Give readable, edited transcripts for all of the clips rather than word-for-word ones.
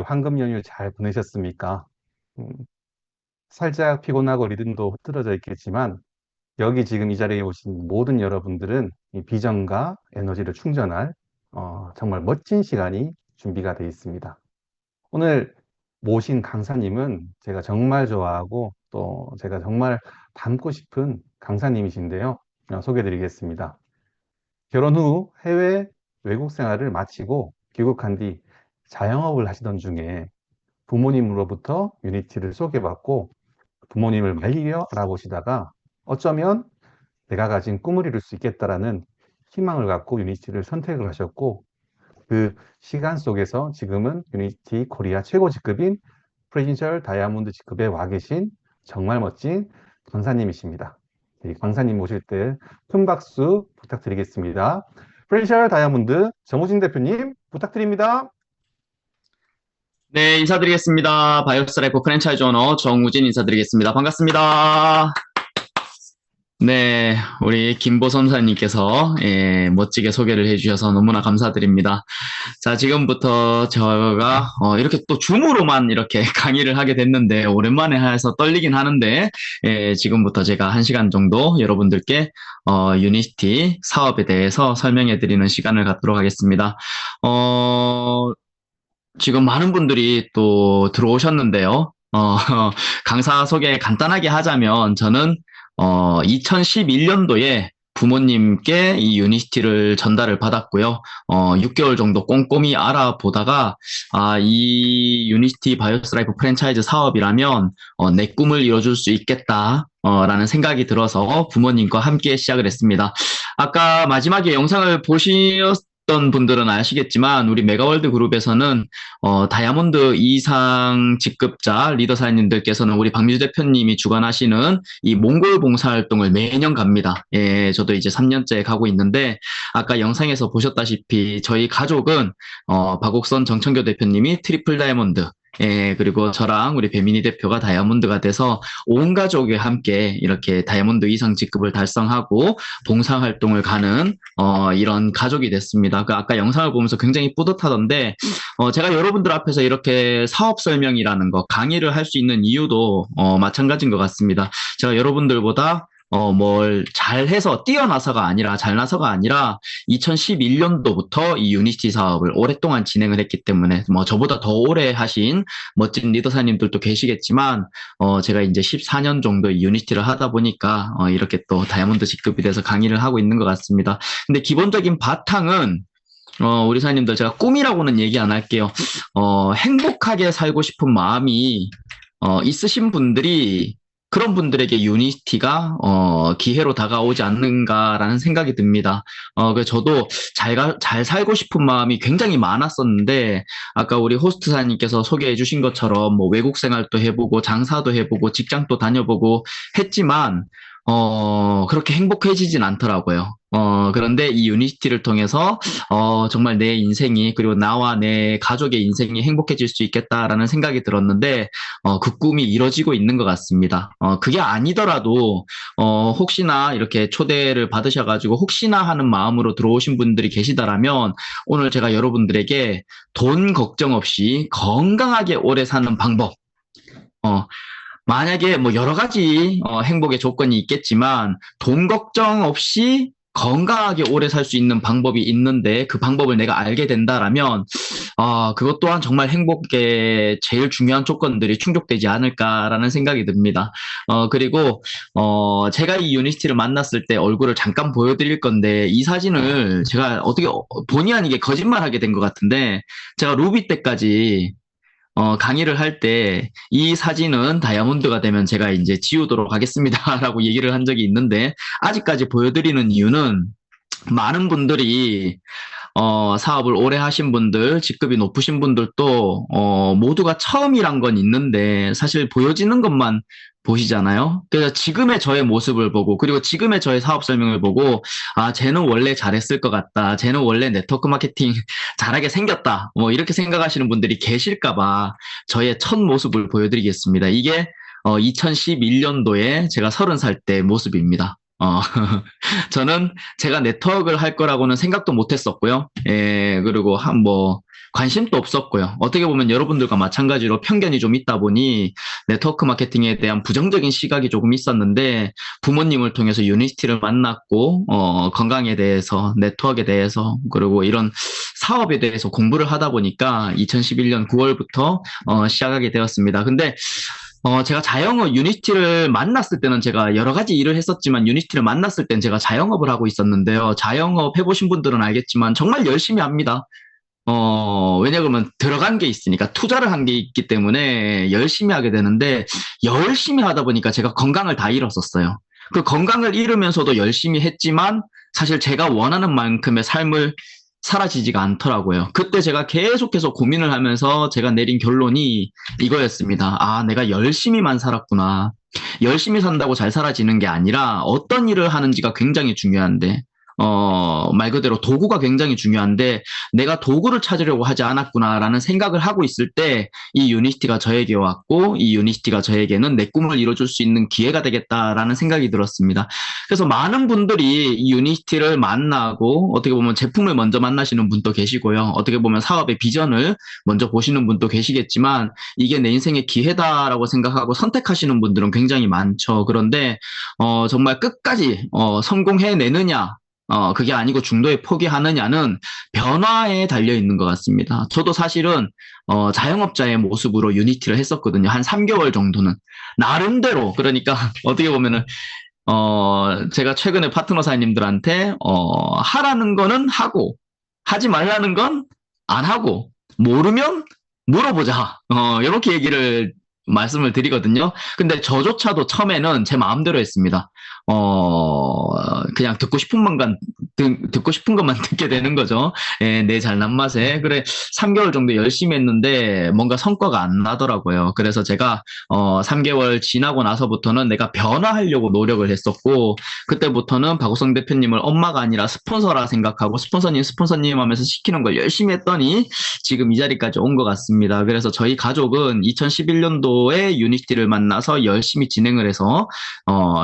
황금 연휴 잘 보내셨습니까? 음, 살짝 피곤하고 리듬도 흐트러져 있겠지만 여기 지금 이 자리에 오신 모든 여러분들은 이 비전과 에너지를 충전할 정말 멋진 시간이 준비가 되어 있습니다. 오늘 모신 강사님은 제가 정말 좋아하고 또 제가 정말 닮고 싶은 강사님이신데요. 소개해 드리겠습니다. 결혼 후 해외 외국 생활을 마치고 귀국한 뒤 자영업을 하시던 중에 부모님으로부터 유니티를 소개받고 부모님을 말리려 알아보시다가 어쩌면 내가 가진 꿈을 이룰 수 있겠다라는 희망을 갖고 유니티를 선택을 하셨고 그 시간 속에서 지금은 유니티 코리아 최고 직급인 프레지셜 다이아몬드 직급에 와 계신 정말 멋진 강사님이십니다. 이 강사님 모실 때 큰 박수 부탁드리겠습니다. 프레지셜 다이아몬드 정우진 대표님 부탁드립니다. 네, 인사드리겠습니다. 바이오스라이프 프랜차이즈 오너 정우진 인사드리겠습니다. 반갑습니다. 네, 우리 김보 선사님께서 멋지게 소개를 해주셔서 너무나 감사드립니다. 자, 지금부터 제가 이렇게 또 줌으로만 이렇게 강의를 하게 됐는데 오랜만에 해서 떨리긴 하는데 지금부터 제가 1시간 정도 여러분들께 유니티 사업에 대해서 설명해 드리는 시간을 갖도록 하겠습니다. 지금 많은 분들이 또 들어오셨는데요. 강사 소개 간단하게 하자면 저는 2011년도에 부모님께 이 유니티를 전달을 받았고요. 6개월 정도 꼼꼼히 알아보다가 이 유니티 바이오스 라이프 프랜차이즈 사업이라면 내 꿈을 이뤄줄 수 있겠다. 라는 생각이 들어서 부모님과 함께 시작을 했습니다. 아까 마지막에 영상을 보셨던 분들은 아시겠지만 우리 메가월드 그룹에서는 다이아몬드 이상 직급자 리더 사장님들께서는 우리 박미주 대표님이 주관하시는 이 몽골 봉사활동을 매년 갑니다. 예, 저도 이제 3년째 가고 있는데 아까 영상에서 보셨다시피 저희 가족은 박옥선 정청교 대표님이 트리플 다이아몬드 예, 그리고 저랑 우리 배민희 대표가 다이아몬드가 돼서 온 가족이 함께 이렇게 다이아몬드 이상 직급을 달성하고 봉사활동을 가는 이런 가족이 됐습니다. 그 아까 영상을 보면서 굉장히 뿌듯하던데 제가 여러분들 앞에서 이렇게 사업 설명이라는 거 강의를 할 수 있는 이유도 마찬가지인 것 같습니다. 제가 여러분들보다 뭘 잘해서 뛰어나서가 아니라 잘나서가 아니라 2011년도부터 이 유니티 사업을 오랫동안 진행을 했기 때문에 뭐 저보다 더 오래 하신 멋진 리더사님들도 계시겠지만 제가 이제 14년 정도 이 유니티를 하다 보니까 이렇게 또 다이아몬드 직급이 돼서 강의를 하고 있는 것 같습니다. 근데 기본적인 바탕은 우리 사장님들 제가 꿈이라고는 얘기 안 할게요. 행복하게 살고 싶은 마음이 있으신 분들이 그런 분들에게 유니티가 기회로 다가오지 않는가라는 생각이 듭니다. 그래서 저도 잘 살고 싶은 마음이 굉장히 많았었는데 아까 우리 호스트사님께서 소개해 주신 것처럼 뭐 외국 생활도 해보고 장사도 해보고 직장도 다녀보고 했지만 그렇게 행복해지진 않더라고요. 그런데 이 유니티를 통해서, 정말 내 인생이, 그리고 나와 내 가족의 인생이 행복해질 수 있겠다라는 생각이 들었는데, 그 꿈이 이뤄지고 있는 것 같습니다. 그게 아니더라도, 혹시나 이렇게 초대를 받으셔가지고, 혹시나 하는 마음으로 들어오신 분들이 계시다라면, 오늘 제가 여러분들에게 돈 걱정 없이 건강하게 오래 사는 방법, 만약에 뭐 여러 가지 행복의 조건이 있겠지만 돈 걱정 없이 건강하게 오래 살 수 있는 방법이 있는데 그 방법을 내가 알게 된다라면 그것 또한 정말 행복의 제일 중요한 조건들이 충족되지 않을까라는 생각이 듭니다. 그리고 제가 이 유니티를 만났을 때 얼굴을 잠깐 보여드릴 건데 이 사진을 제가 어떻게 본의 아니게 거짓말하게 된 것 같은데 제가 루비 때까지 강의를 할 때 이 사진은 다이아몬드가 되면 제가 이제 지우도록 하겠습니다라고 얘기를 한 적이 있는데 아직까지 보여드리는 이유는 많은 분들이 사업을 오래 하신 분들, 직급이 높으신 분들도 모두가 처음이란 건 있는데 사실 보여지는 것만 보시잖아요. 그래서 지금의 저의 모습을 보고 그리고 지금의 저의 사업 설명을 보고 쟤는 원래 잘했을 것 같다. 쟤는 원래 네트워크 마케팅 잘하게 생겼다. 뭐 이렇게 생각하시는 분들이 계실까 봐 저의 첫 모습을 보여드리겠습니다. 이게 2011년도에 제가 30살 때 모습입니다. 저는 제가 네트워크를 할 거라고는 생각도 못 했었고요. 예, 그리고 관심도 없었고요. 어떻게 보면 여러분들과 마찬가지로 편견이 좀 있다 보니 네트워크 마케팅에 대한 부정적인 시각이 조금 있었는데 부모님을 통해서 유니스티를 만났고 건강에 대해서 네트워크에 대해서 그리고 이런 사업에 대해서 공부를 하다 보니까 2011년 9월부터 시작하게 되었습니다. 근데 제가 자영업 유니티를 만났을 때는 제가 여러 가지 일을 했었지만 유니티를 만났을 땐 제가 자영업을 하고 있었는데요. 자영업 해보신 분들은 알겠지만 정말 열심히 합니다. 왜냐 그러면 들어간 게 있으니까 투자를 한 게 있기 때문에 열심히 하게 되는데 열심히 하다 보니까 제가 건강을 다 잃었었어요. 그 건강을 잃으면서도 열심히 했지만 사실 제가 원하는 만큼의 삶을 사라지지가 않더라고요. 그때 제가 계속해서 고민을 하면서 제가 내린 결론이 이거였습니다. 아, 내가 열심히만 살았구나. 열심히 산다고 잘 사라지는 게 아니라 어떤 일을 하는지가 굉장히 중요한데 말 그대로 도구가 굉장히 중요한데 내가 도구를 찾으려고 하지 않았구나라는 생각을 하고 있을 때 이 유니티가 저에게 왔고 이 유니티가 저에게는 내 꿈을 이뤄줄 수 있는 기회가 되겠다라는 생각이 들었습니다. 그래서 많은 분들이 이 유니티를 만나고 어떻게 보면 제품을 먼저 만나시는 분도 계시고요. 어떻게 보면 사업의 비전을 먼저 보시는 분도 계시겠지만 이게 내 인생의 기회다라고 생각하고 선택하시는 분들은 굉장히 많죠. 그런데 정말 끝까지 성공해내느냐 그게 아니고 중도에 포기하느냐는 변화에 달려 있는 것 같습니다. 저도 사실은, 자영업자의 모습으로 유니티를 했었거든요. 한 3개월 정도는. 나름대로, 그러니까, 어떻게 보면은, 제가 최근에 파트너사님들한테, 하라는 거는 하고, 하지 말라는 건 안 하고, 모르면 물어보자. 이렇게 얘기를 말씀을 드리거든요. 근데 저조차도 처음에는 제 마음대로 했습니다. 그냥 듣고 싶은 것만 듣게 되는 거죠. 예, 내 잘난 맛에. 그래, 3개월 정도 열심히 했는데 뭔가 성과가 안 나더라고요. 그래서 제가, 3개월 지나고 나서부터는 내가 변화하려고 노력을 했었고, 그때부터는 박우성 대표님을 엄마가 아니라 스폰서라 생각하고, 스폰서님 하면서 시키는 걸 열심히 했더니, 지금 이 자리까지 온 것 같습니다. 그래서 저희 가족은 2011년도에 유니티를 만나서 열심히 진행을 해서,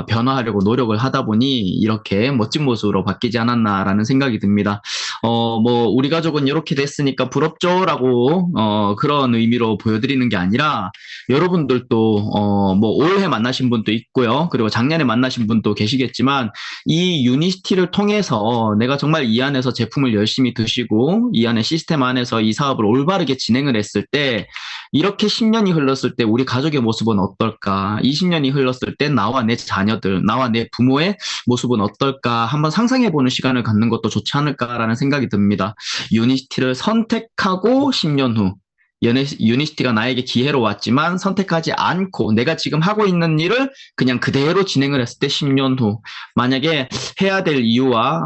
변화하려고 노력을 하다 보니 이렇게 멋진 모습으로 바뀌지 않았나라는 생각이 듭니다. 뭐 우리 가족은 이렇게 됐으니까 부럽죠라고 그런 의미로 보여드리는 게 아니라 여러분들도 뭐 올해 만나신 분도 있고요. 그리고 작년에 만나신 분도 계시겠지만 이 유니티를 통해서 내가 정말 이 안에서 제품을 열심히 드시고 이 안에 시스템 안에서 이 사업을 올바르게 진행을 했을 때 이렇게 10년이 흘렀을 때 우리 가족의 모습은 어떨까? 20년이 흘렀을 때 나와 내 자녀들, 나와 내 부모의 모습은 어떨까? 한번 상상해보는 시간을 갖는 것도 좋지 않을까라는 생각이 듭니다. 유니티를 선택하고 10년 후, 유니티가 나에게 기회로 왔지만 선택하지 않고 내가 지금 하고 있는 일을 그냥 그대로 진행을 했을 때 10년 후 만약에 해야 될 이유와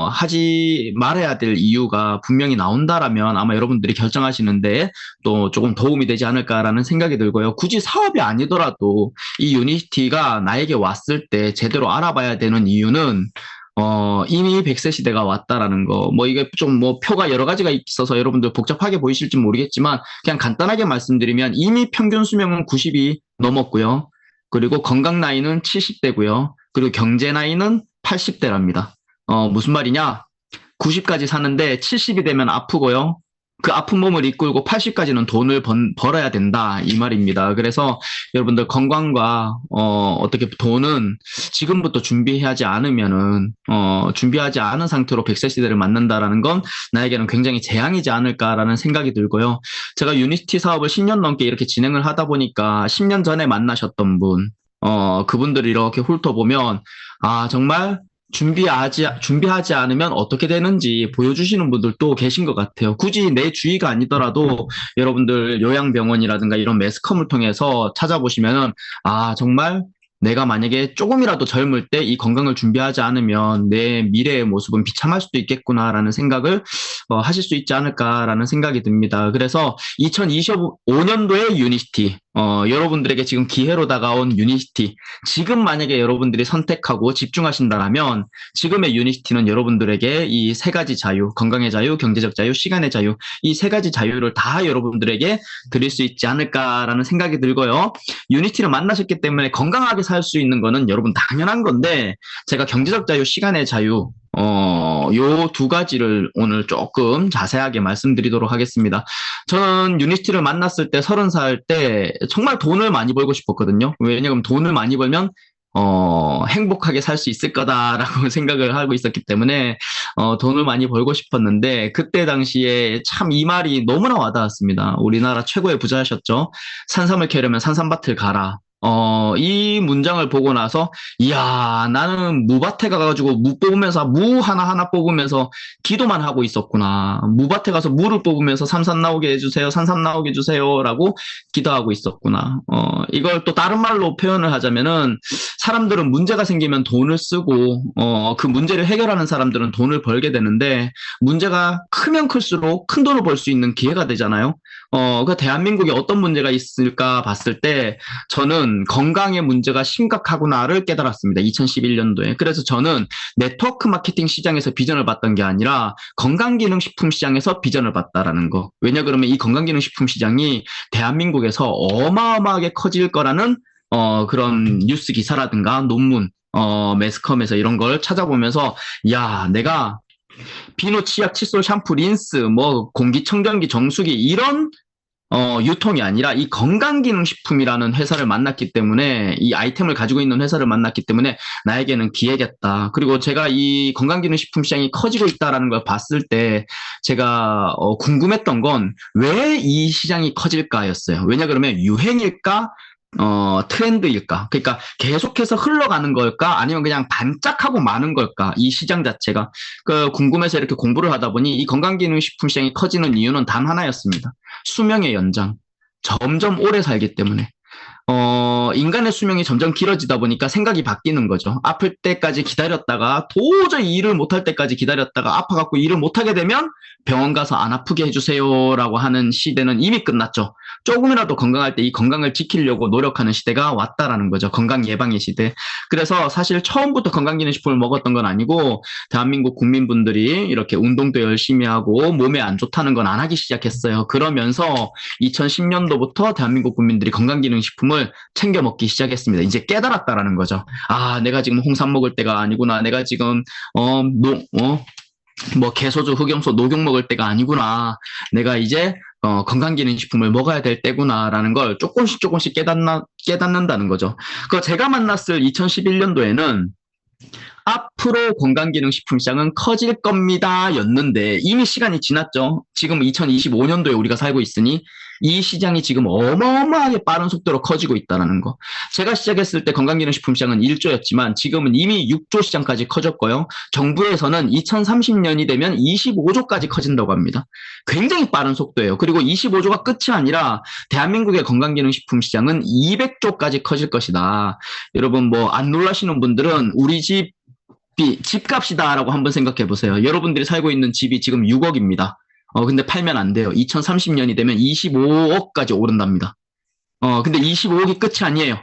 하지 말아야 될 이유가 분명히 나온다라면 아마 여러분들이 결정하시는데 또 조금 도움이 되지 않을까라는 생각이 들고요. 굳이 사업이 아니더라도 이 유니티가 나에게 왔을 때 제대로 알아봐야 되는 이유는 이미 100세 시대가 왔다라는 거, 뭐 이게 좀 뭐 표가 여러 가지가 있어서 여러분들 복잡하게 보이실지 모르겠지만 그냥 간단하게 말씀드리면 이미 평균 수명은 90이 넘었고요. 그리고 건강 나이는 70대고요. 그리고 경제 나이는 80대랍니다. 무슨 말이냐? 90까지 사는데 70이 되면 아프고요. 그 아픈 몸을 이끌고 80까지는 돈을 벌어야 된다 이 말입니다. 그래서 여러분들 건강과 어떻게 돈은 지금부터 준비하지 않으면은 준비하지 않은 상태로 100세 시대를 맞는다라는 건 나에게는 굉장히 재앙이지 않을까라는 생각이 들고요. 제가 유니티 사업을 10년 넘게 이렇게 진행을 하다 보니까 10년 전에 만나셨던 분 그분들을 이렇게 훑어보면 아 정말 준비하지 않으면 어떻게 되는지 보여주시는 분들도 계신 것 같아요. 굳이 내 주위가 아니더라도 여러분들 요양병원이라든가 이런 매스컴을 통해서 찾아보시면은, 아, 정말 내가 만약에 조금이라도 젊을 때 이 건강을 준비하지 않으면 내 미래의 모습은 비참할 수도 있겠구나라는 생각을 하실 수 있지 않을까라는 생각이 듭니다. 그래서 2025년도에 유니티, 여러분들에게 지금 기회로 다가온 유니티, 지금 만약에 여러분들이 선택하고 집중하신다면 지금의 유니티는 여러분들에게 이 세 가지 자유, 건강의 자유, 경제적 자유, 시간의 자유, 이 세 가지 자유를 다 여러분들에게 드릴 수 있지 않을까라는 생각이 들고요. 유니티를 만나셨기 때문에 건강하게 살 수 있는 거는 여러분 당연한 건데 제가 경제적 자유, 시간의 자유, 요 두 가지를 오늘 조금 자세하게 말씀드리도록 하겠습니다. 저는 유니스티를 만났을 때 30살 때 정말 돈을 많이 벌고 싶었거든요. 왜냐하면 돈을 많이 벌면 행복하게 살 수 있을 거다라고 생각을 하고 있었기 때문에, 돈을 많이 벌고 싶었는데, 그때 당시에 참 이 말이 너무나 와닿았습니다. 우리나라 최고의 부자셨죠. 산삼을 캐려면 산삼밭을 가라. 이 문장을 보고 나서, 이야, 나는 무밭에 가가지고 무 하나하나 뽑으면서 기도만 하고 있었구나. 무밭에 가서 무를 뽑으면서 삼삼 나오게 해주세요, 산삼 나오게 해주세요라고 기도하고 있었구나. 이걸 또 다른 말로 표현을 하자면은, 사람들은 문제가 생기면 돈을 쓰고, 그 문제를 해결하는 사람들은 돈을 벌게 되는데, 문제가 크면 클수록 큰 돈을 벌 수 있는 기회가 되잖아요. 그 대한민국에 어떤 문제가 있을까 봤을 때, 저는 건강의 문제가 심각하구나를 깨달았습니다. 2011년도에. 그래서 저는 네트워크 마케팅 시장에서 비전을 봤던 게 아니라 건강기능식품 시장에서 비전을 봤다라는 거. 왜냐 그러면 이 건강기능식품 시장이 대한민국에서 어마어마하게 커질 거라는 그런 뉴스 기사라든가 논문, 매스컴에서 이런 걸 찾아보면서, 야, 내가 비누, 치약, 칫솔, 샴푸, 린스, 뭐 공기청정기, 정수기 이런 유통이 아니라 이 건강기능식품이라는 회사를 만났기 때문에, 이 아이템을 가지고 있는 회사를 만났기 때문에 나에게는 기회겠다. 그리고 제가 이 건강기능식품 시장이 커지고 있다라는 걸 봤을 때 제가 궁금했던 건 왜 이 시장이 커질까였어요. 왜냐 그러면 유행일까? 트렌드일까? 그러니까 계속해서 흘러가는 걸까? 아니면 그냥 반짝하고 마는 걸까? 이 시장 자체가. 궁금해서 이렇게 공부를 하다 보니 이 건강기능식품 시장이 커지는 이유는 단 하나였습니다. 수명의 연장. 점점 오래 살기 때문에. 인간의 수명이 점점 길어지다 보니까 생각이 바뀌는 거죠. 아플 때까지 기다렸다가 도저히 일을 못할 때까지 기다렸다가 아파갖고 일을 못하게 되면 병원 가서 안 아프게 해주세요라고 하는 시대는 이미 끝났죠. 조금이라도 건강할 때 이 건강을 지키려고 노력하는 시대가 왔다라는 거죠. 건강 예방의 시대. 그래서 사실 처음부터 건강기능식품을 먹었던 건 아니고, 대한민국 국민분들이 이렇게 운동도 열심히 하고 몸에 안 좋다는 건 안 하기 시작했어요. 그러면서 2010년도부터 대한민국 국민들이 건강기능식품을 챙겨 먹기 시작했습니다. 이제 깨달았다라는 거죠. 아, 내가 지금 홍삼 먹을 때가 아니구나. 내가 지금 뭐 개소주, 흑염소, 녹용 먹을 때가 아니구나. 내가 이제 건강기능식품을 먹어야 될 때구나라는 걸 조금씩 깨닫는다는 거죠. 제가 만났을 2011년도에는 앞으로 건강기능식품 시장은 커질 겁니다 였는데, 이미 시간이 지났죠. 지금 2025년도에 우리가 살고 있으니 이 시장이 지금 어마어마하게 빠른 속도로 커지고 있다는 거. 제가 시작했을 때 건강기능식품 시장은 1조였지만 지금은 이미 6조 시장까지 커졌고요. 정부에서는 2030년이 되면 25조까지 커진다고 합니다. 굉장히 빠른 속도예요. 그리고 25조가 끝이 아니라 대한민국의 건강기능식품 시장은 200조까지 커질 것이다. 여러분 뭐 안 놀라시는 분들은 우리 집값이다라고 한번 생각해 보세요. 여러분들이 살고 있는 집이 지금 6억입니다. 근데 팔면 안 돼요. 2030년이 되면 25억까지 오른답니다. 근데 25억이 끝이 아니에요.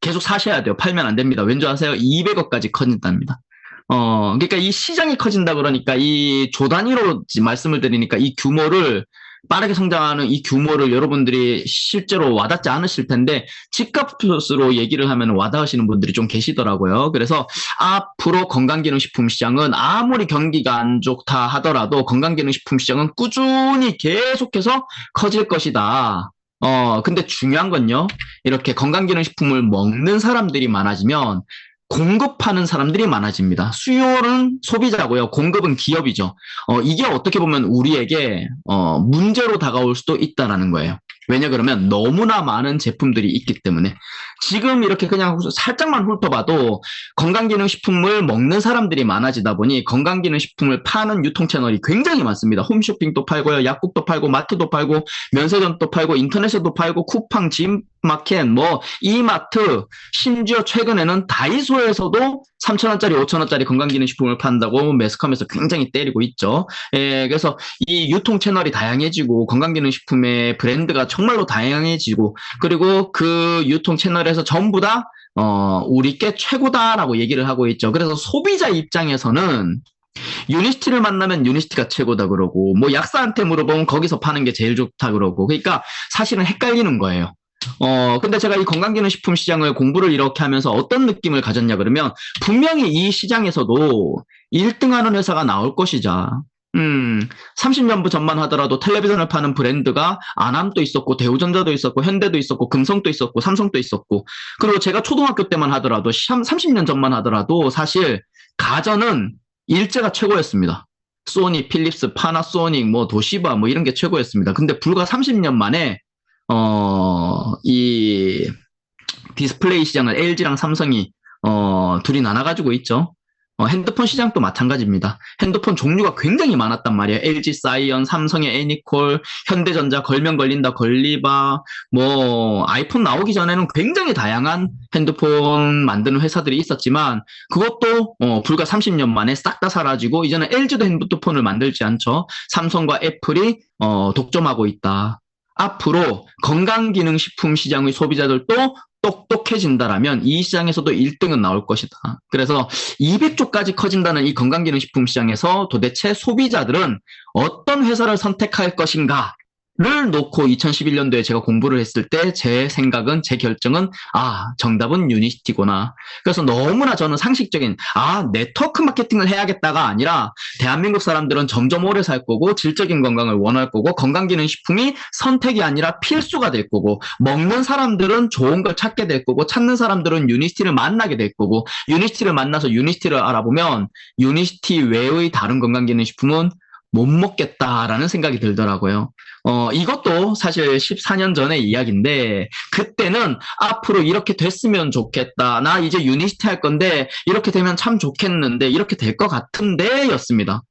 계속 사셔야 돼요. 팔면 안 됩니다. 왠지 아세요? 200억까지 커진답니다. 그러니까 이 시장이 커진다 그러니까 이 조 단위로 말씀을 드리니까 이 규모를, 빠르게 성장하는 이 규모를 여러분들이 실제로 와닿지 않으실 텐데, 집값으로 얘기를 하면 와닿으시는 분들이 좀 계시더라고요. 그래서 앞으로 건강기능식품 시장은 아무리 경기가 안 좋다 하더라도 건강기능식품 시장은 꾸준히 계속해서 커질 것이다. 근데 중요한 건요, 이렇게 건강기능식품을 먹는 사람들이 많아지면 공급하는 사람들이 많아집니다. 수요는 소비자고요. 공급은 기업이죠. 이게 어떻게 보면 우리에게 문제로 다가올 수도 있다라는 거예요. 왜냐 그러면 너무나 많은 제품들이 있기 때문에. 지금 이렇게 그냥 살짝만 훑어봐도 건강기능식품을 먹는 사람들이 많아지다 보니 건강기능식품을 파는 유통 채널이 굉장히 많습니다. 홈쇼핑도 팔고요, 약국도 팔고, 마트도 팔고, 면세점도 팔고, 인터넷에도 팔고, 쿠팡, 지마켓, 뭐 이마트, 심지어 최근에는 다이소에서도 3,000원짜리, 5,000원짜리 건강기능식품을 판다고 매스컴에서 굉장히 때리고 있죠. 그래서 이 유통 채널이 다양해지고 건강기능식품의 브랜드가 정말로 다양해지고, 그리고 그 유통 채널에서 전부 다 우리께 최고다라고 얘기를 하고 있죠. 그래서 소비자 입장에서는 유니스티를 만나면 유니스티가 최고다 그러고, 뭐 약사한테 물어보면 거기서 파는 게 제일 좋다 그러고, 그러니까 사실은 헷갈리는 거예요. 근데 제가 이 건강기능식품 시장을 공부를 이렇게 하면서 어떤 느낌을 가졌냐 그러면 분명히 이 시장에서도 1등 하는 회사가 나올 것이자 30년 전만 하더라도 텔레비전을 파는 브랜드가 아남도 있었고 대우전자도 있었고 현대도 있었고 금성도 있었고 삼성도 있었고 그리고 제가 초등학교 때만 하더라도 30년 전만 하더라도 사실 가전은 일제가 최고였습니다. 소니, 필립스, 파나소닉, 뭐 도시바 뭐 이런 게 최고였습니다. 근데 불과 30년 만에 이 디스플레이 시장을 LG랑 삼성이 둘이 나눠가지고 있죠. 핸드폰 시장도 마찬가지입니다. 핸드폰 종류가 굉장히 많았단 말이에요. LG 사이언, 삼성의 애니콜, 현대전자, 걸면 걸린다, 걸리바, 뭐 아이폰 나오기 전에는 굉장히 다양한 핸드폰 만드는 회사들이 있었지만 그것도 불과 30년 만에 싹 다 사라지고 이제는 LG도 핸드폰을 만들지 않죠. 삼성과 애플이 독점하고 있다. 앞으로 건강기능식품 시장의 소비자들도 똑똑해진다라면 이 시장에서도 1등은 나올 것이다. 그래서 200조까지 커진다는 이 건강기능식품 시장에서 도대체 소비자들은 어떤 회사를 선택할 것인가? 를 놓고 2011년도에 제가 공부를 했을 때 제 생각은, 제 결정은 정답은 유니시티구나. 그래서 너무나 저는 상식적인 네트워크 마케팅을 해야겠다가 아니라 대한민국 사람들은 점점 오래 살 거고 질적인 건강을 원할 거고 건강기능식품이 선택이 아니라 필수가 될 거고 먹는 사람들은 좋은 걸 찾게 될 거고 찾는 사람들은 유니시티를 만나게 될 거고 유니시티를 만나서 유니시티를 알아보면 유니시티 외의 다른 건강기능식품은 못 먹겠다라는 생각이 들더라고요. 이것도 사실 14년 전의 이야기인데, 그때는 앞으로 이렇게 됐으면 좋겠다. 나 이제 유니시티 할 건데, 이렇게 되면 참 좋겠는데, 이렇게 될 것 같은데, 였습니다.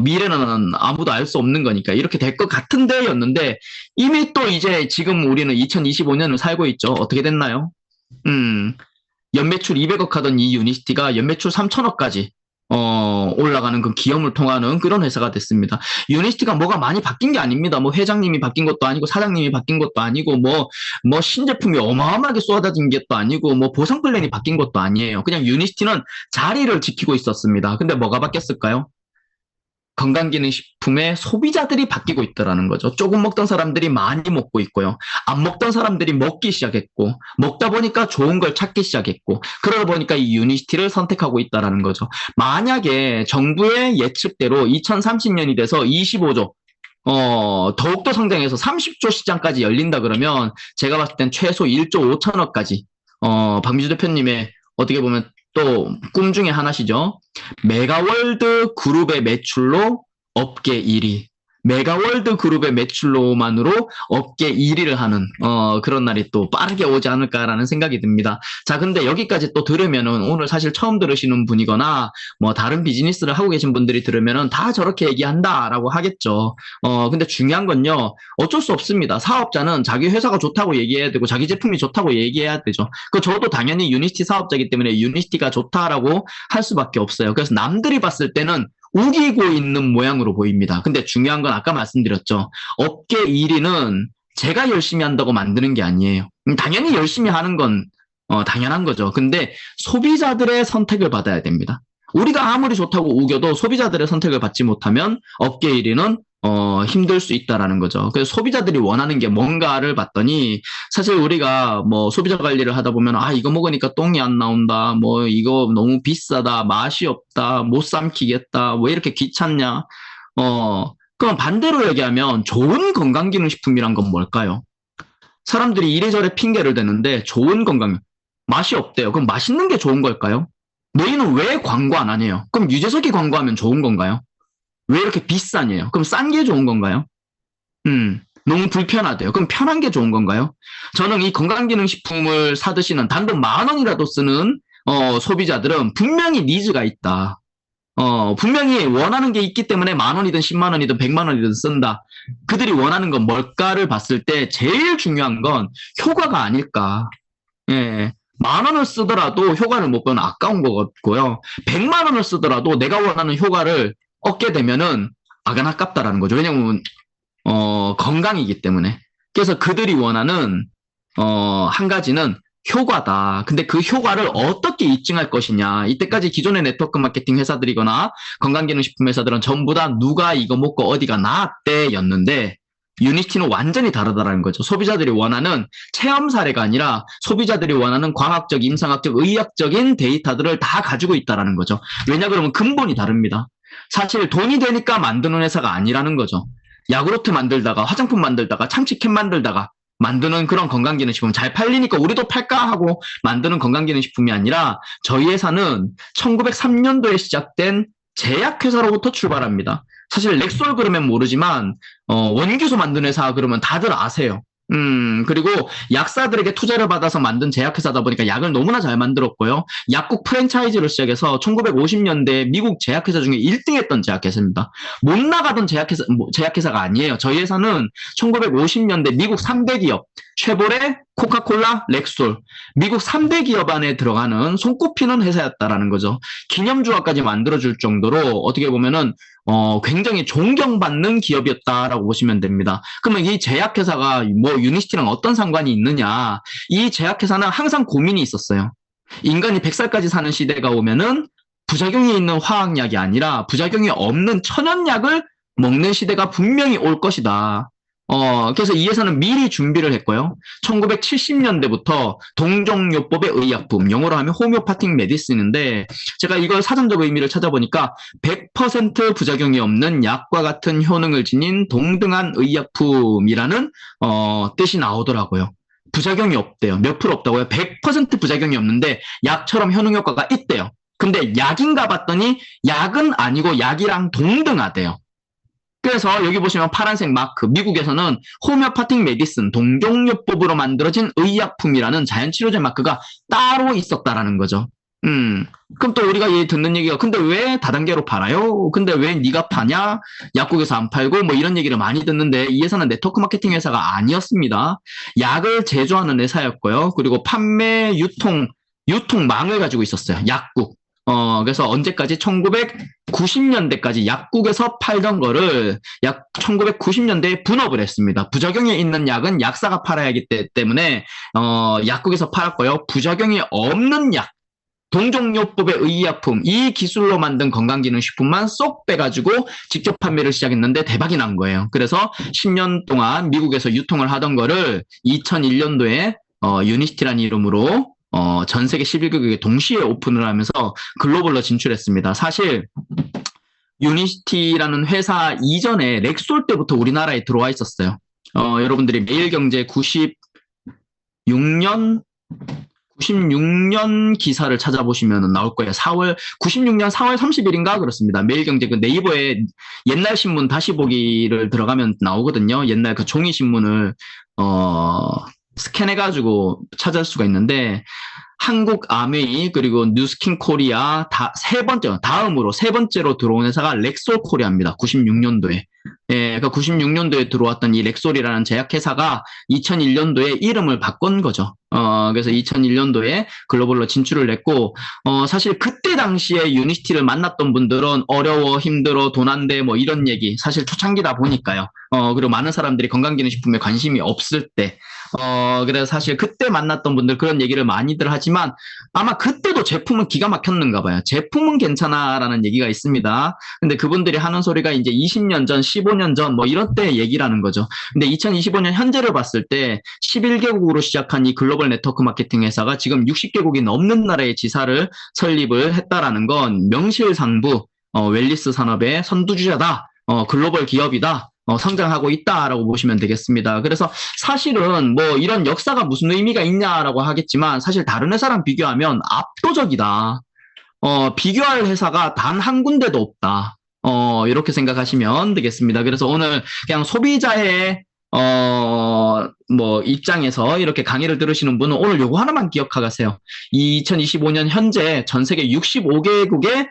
미래는 아무도 알 수 없는 거니까, 이렇게 될 것 같은데, 였는데, 이미 또 이제 지금 우리는 2025년을 살고 있죠. 어떻게 됐나요? 연매출 200억 하던 이 유니시티가 연매출 3천억까지 올라가는 그 기염을 통하는 그런 회사가 됐습니다. 유니시티가 뭐가 많이 바뀐 게 아닙니다. 뭐 회장님이 바뀐 것도 아니고 사장님이 바뀐 것도 아니고 뭐 신제품이 어마어마하게 쏟아진 것도 아니고 뭐 보상 플랜이 바뀐 것도 아니에요. 그냥 유니시티는 자리를 지키고 있었습니다. 근데 뭐가 바뀌었을까요? 건강기능식품의 소비자들이 바뀌고 있다라는 거죠. 조금 먹던 사람들이 많이 먹고 있고요. 안 먹던 사람들이 먹기 시작했고 먹다 보니까 좋은 걸 찾기 시작했고 그러다 보니까 이 유니시티를 선택하고 있다라는 거죠. 만약에 정부의 예측대로 2030년이 돼서 25조 더욱더 성장해서 30조 시장까지 열린다 그러면 제가 봤을 땐 최소 1조 5천억까지 박미주 대표님의 어떻게 보면 또 꿈 중에 하나시죠. 메가월드 그룹의 매출로 업계 1위. 메가월드 그룹의 매출로만으로 업계 1위를 하는 그런 날이 또 빠르게 오지 않을까라는 생각이 듭니다. 자, 근데 여기까지 또 들으면은 오늘 사실 처음 들으시는 분이거나 뭐 다른 비즈니스를 하고 계신 분들이 들으면은 다 저렇게 얘기한다라고 하겠죠. 근데 중요한 건요. 어쩔 수 없습니다. 사업자는 자기 회사가 좋다고 얘기해야 되고 자기 제품이 좋다고 얘기해야 되죠. 저도 당연히 유니시티 사업자이기 때문에 유니시티가 좋다라고 할 수밖에 없어요. 그래서 남들이 봤을 때는 우기고 있는 모양으로 보입니다. 근데 중요한 건 아까 말씀드렸죠. 업계 1위는 제가 열심히 한다고 만드는 게 아니에요. 당연히 열심히 하는 건 당연한 거죠. 근데 소비자들의 선택을 받아야 됩니다. 우리가 아무리 좋다고 우겨도 소비자들의 선택을 받지 못하면 업계 1위는 힘들 수 있다라는 거죠. 그래서 소비자들이 원하는 게 뭔가를 봤더니 사실 우리가 뭐 소비자 관리를 하다 보면 이거 먹으니까 똥이 안 나온다. 뭐 이거 너무 비싸다. 맛이 없다. 못 삼키겠다. 왜 이렇게 귀찮냐. 그럼 반대로 얘기하면 좋은 건강기능식품이란 건 뭘까요? 사람들이 이래저래 핑계를 대는데 좋은 건강 맛이 없대요. 그럼 맛있는 게 좋은 걸까요? 너희는 왜 광고 안 하냐요? 그럼 유재석이 광고하면 좋은 건가요? 왜 이렇게 비싸냐요? 그럼 싼 게 좋은 건가요? 너무 불편하대요. 그럼 편한 게 좋은 건가요? 저는 이 건강기능식품을 사드시는 단돈 10,000원이라도 쓰는 소비자들은 분명히 니즈가 있다. 분명히 원하는 게 있기 때문에 10,000원이든 100,000원이든 100,000원이든 쓴다. 그들이 원하는 건 뭘까를 봤을 때 제일 중요한 건 효과가 아닐까. 예. 10,000원을 쓰더라도 효과를 못 보면 아까운 것 같고요. 100,000원을 쓰더라도 내가 원하는 효과를 얻게 되면은 아깝다라는 거죠. 왜냐면 건강이기 때문에. 그래서 그들이 원하는 한 가지는 효과다. 근데 그 효과를 어떻게 입증할 것이냐. 이때까지 기존의 네트워크 마케팅 회사들이거나 건강기능식품 회사들은 전부 다 누가 이거 먹고 어디가 나았대였는데 유니티는 완전히 다르다라는 거죠. 소비자들이 원하는 체험 사례가 아니라 소비자들이 원하는 과학적, 임상학적, 의학적인 데이터들을 다 가지고 있다라는 거죠. 왜냐 그러면 근본이 다릅니다. 사실 돈이 되니까 만드는 회사가 아니라는 거죠. 야구르트 만들다가 화장품 만들다가 참치캔 만들다가 만드는 그런 건강기능식품 잘 팔리니까 우리도 팔까 하고 만드는 건강기능식품이 아니라 저희 회사는 1903년도에 시작된 제약회사로부터 출발합니다. 사실 렉솔 그러면 모르지만 원기수 만드는 회사 그러면 다들 아세요. 그리고 약사들에게 투자를 받아서 만든 제약회사다 보니까 약을 너무나 잘 만들었고요. 약국 프랜차이즈를 시작해서 1950년대 미국 제약회사 중에 1등 했던 제약회사입니다. 못 나가던 제약회사가 아니에요. 저희 회사는 1950년대 미국 3대 기업, 쉐보레, 코카콜라, 렉솔, 미국 3대 기업 안에 들어가는 손꼽히는 회사였다라는 거죠. 기념주화까지 만들어줄 정도로 어떻게 보면은 굉장히 존경받는 기업이었다라고 보시면 됩니다. 그러면 이 제약회사가 뭐 유니시티랑 어떤 상관이 있느냐? 이 제약회사는 항상 고민이 있었어요. 인간이 100살까지 사는 시대가 오면은 부작용이 있는 화학약이 아니라 부작용이 없는 천연약을 먹는 시대가 분명히 올 것이다. 그래서 이 회사는 미리 준비를 했고요. 1970년대부터 동종요법의 의약품, 영어로 하면 호미오파틱 메디슨인데, 제가 이걸 사전적 의미를 찾아보니까 100% 부작용이 없는 약과 같은 효능을 지닌 동등한 의약품이라는, 뜻이 나오더라고요. 부작용이 없대요. 몇 프로 없다고요? 100% 부작용이 없는데 약처럼 효능 효과가 있대요. 근데 약인가 봤더니 약은 아니고 약이랑 동등하대요. 그래서 여기 보시면 파란색 마크, 미국에서는 호미오파틱 메디슨, 동종요법으로 만들어진 의약품이라는 자연치료제 마크가 따로 있었다라는 거죠. 그럼 또 우리가 듣는 얘기가 근데 왜 다단계로 팔아요? 근데 왜 네가 파냐? 약국에서 안 팔고 뭐 이런 얘기를 많이 듣는데 이 회사는 네트워크 마케팅 회사가 아니었습니다. 약을 제조하는 회사였고요. 그리고 판매, 유통망을 가지고 있었어요. 약국. 그래서 언제까지 1990년대까지 약국에서 팔던 거를 약 1990년대에 분업을 했습니다. 부작용이 있는 약은 약사가 팔아야 하기 때문에 약국에서 팔았고요. 부작용이 없는 약, 동종요법의 의약품, 이 기술로 만든 건강기능식품만 쏙 빼가지고 직접 판매를 시작했는데 대박이 난 거예요. 그래서 10년 동안 미국에서 유통을 하던 거를 2001년도에 유니시티라는 이름으로 전 세계 11개국에 동시에 오픈을 하면서 글로벌로 진출했습니다. 사실 유니시티라는 회사 이전에 렉솔 때부터 우리나라에 들어와 있었어요. 여러분들이 매일경제 96년 기사를 찾아보시면 나올 거예요. 96년 4월 30일인가 그렇습니다. 매일경제 그 네이버에 옛날 신문 다시 보기를 들어가면 나오거든요. 옛날 그 종이 신문을 스캔해가지고 찾을 수가 있는데 한국 아메이 그리고 뉴스킨 코리아 다음으로 세 번째로 들어온 회사가 렉솔 코리아입니다. 96년도에. 예, 그러니까 96년도에 들어왔던 이 렉솔이라는 제약회사가 2001년도에 이름을 바꾼 거죠. 그래서 2001년도에 글로벌로 진출을 했고, 사실 그때 당시에 유니시티를 만났던 분들은 어려워, 힘들어, 돈 안 돼, 뭐 이런 얘기, 사실 초창기다 보니까요. 그리고 많은 사람들이 건강기능식품에 관심이 없을 때, 그래서 사실 그때 만났던 분들 그런 얘기를 많이들 하지만 아마 그때도 제품은 기가 막혔는가 봐요. 제품은 괜찮아라는 얘기가 있습니다. 근데 그분들이 하는 소리가 이제 20년 전, 15년 전 뭐 이런 때 얘기라는 거죠. 근데 2025년 현재를 봤을 때 11개국으로 시작한 이 글로벌 네트워크 마케팅 회사가 지금 60개국이 넘는 나라의 지사를 설립을 했다라는 건 명실상부 웰니스 산업의 선두주자다. 글로벌 기업이다. 성장하고 있다라고 보시면 되겠습니다. 그래서 사실은 뭐 이런 역사가 무슨 의미가 있냐라고 하겠지만 사실 다른 회사랑 비교하면 압도적이다. 비교할 회사가 단 한 군데도 없다. 이렇게 생각하시면 되겠습니다. 그래서 오늘 그냥 소비자의 뭐 입장에서 이렇게 강의를 들으시는 분은 오늘 요거 하나만 기억하세요. 2025년 현재 전 세계 65개국의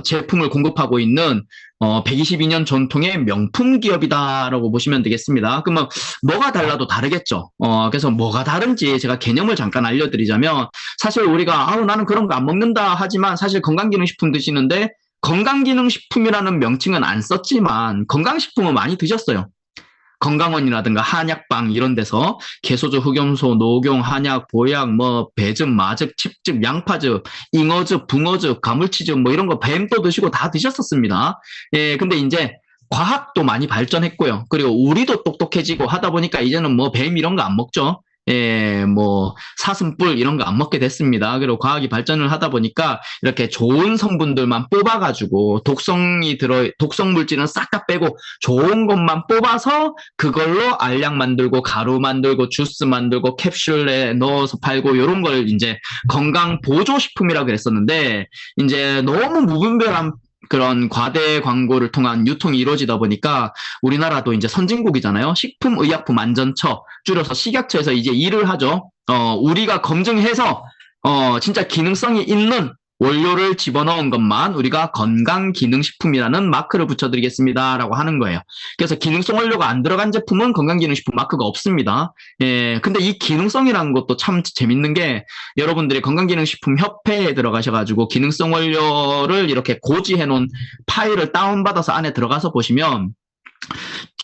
제품을 공급하고 있는 122년 전통의 명품 기업이다라고 보시면 되겠습니다. 그러면 뭐가 달라도 다르겠죠. 그래서 뭐가 다른지 제가 개념을 잠깐 알려드리자면 사실 우리가 나는 그런 거 안 먹는다 하지만 사실 건강기능식품 드시는데 건강기능식품이라는 명칭은 안 썼지만 건강식품은 많이 드셨어요. 건강원이라든가 한약방 이런 데서 개소주, 흑염소, 녹용, 한약, 보약, 뭐 배즙, 마즙, 칡즙, 양파즙, 잉어즙, 붕어즙, 가물치즙 뭐 이런 거 뱀도 드시고 다 드셨었습니다. 예, 근데 이제 과학도 많이 발전했고요. 그리고 우리도 똑똑해지고 하다 보니까 이제는 뭐 뱀 이런 거 안 먹죠. 예, 뭐 사슴뿔 이런 거 안 먹게 됐습니다. 그리고 과학이 발전을 하다 보니까 이렇게 좋은 성분들만 뽑아가지고 독성 물질은 싹 다 빼고 좋은 것만 뽑아서 그걸로 알약 만들고 가루 만들고 주스 만들고 캡슐에 넣어서 팔고 이런 걸 이제 건강 보조식품이라고 그랬었는데 이제 너무 무분별한 그런 과대 광고를 통한 유통이 이루어지다 보니까 우리나라도 이제 선진국이잖아요. 식품의약품안전처, 줄여서 식약처에서 이제 일을 하죠. 우리가 검증해서 진짜 기능성이 있는 원료를 집어넣은 것만 우리가 건강기능식품이라는 마크를 붙여드리겠습니다라고 하는 거예요. 그래서 기능성 원료가 안 들어간 제품은 건강기능식품 마크가 없습니다. 예, 근데 이 기능성이라는 것도 참 재밌는 게 여러분들이 건강기능식품협회에 들어가셔가지고 기능성 원료를 이렇게 고지해놓은 파일을 다운받아서 안에 들어가서 보시면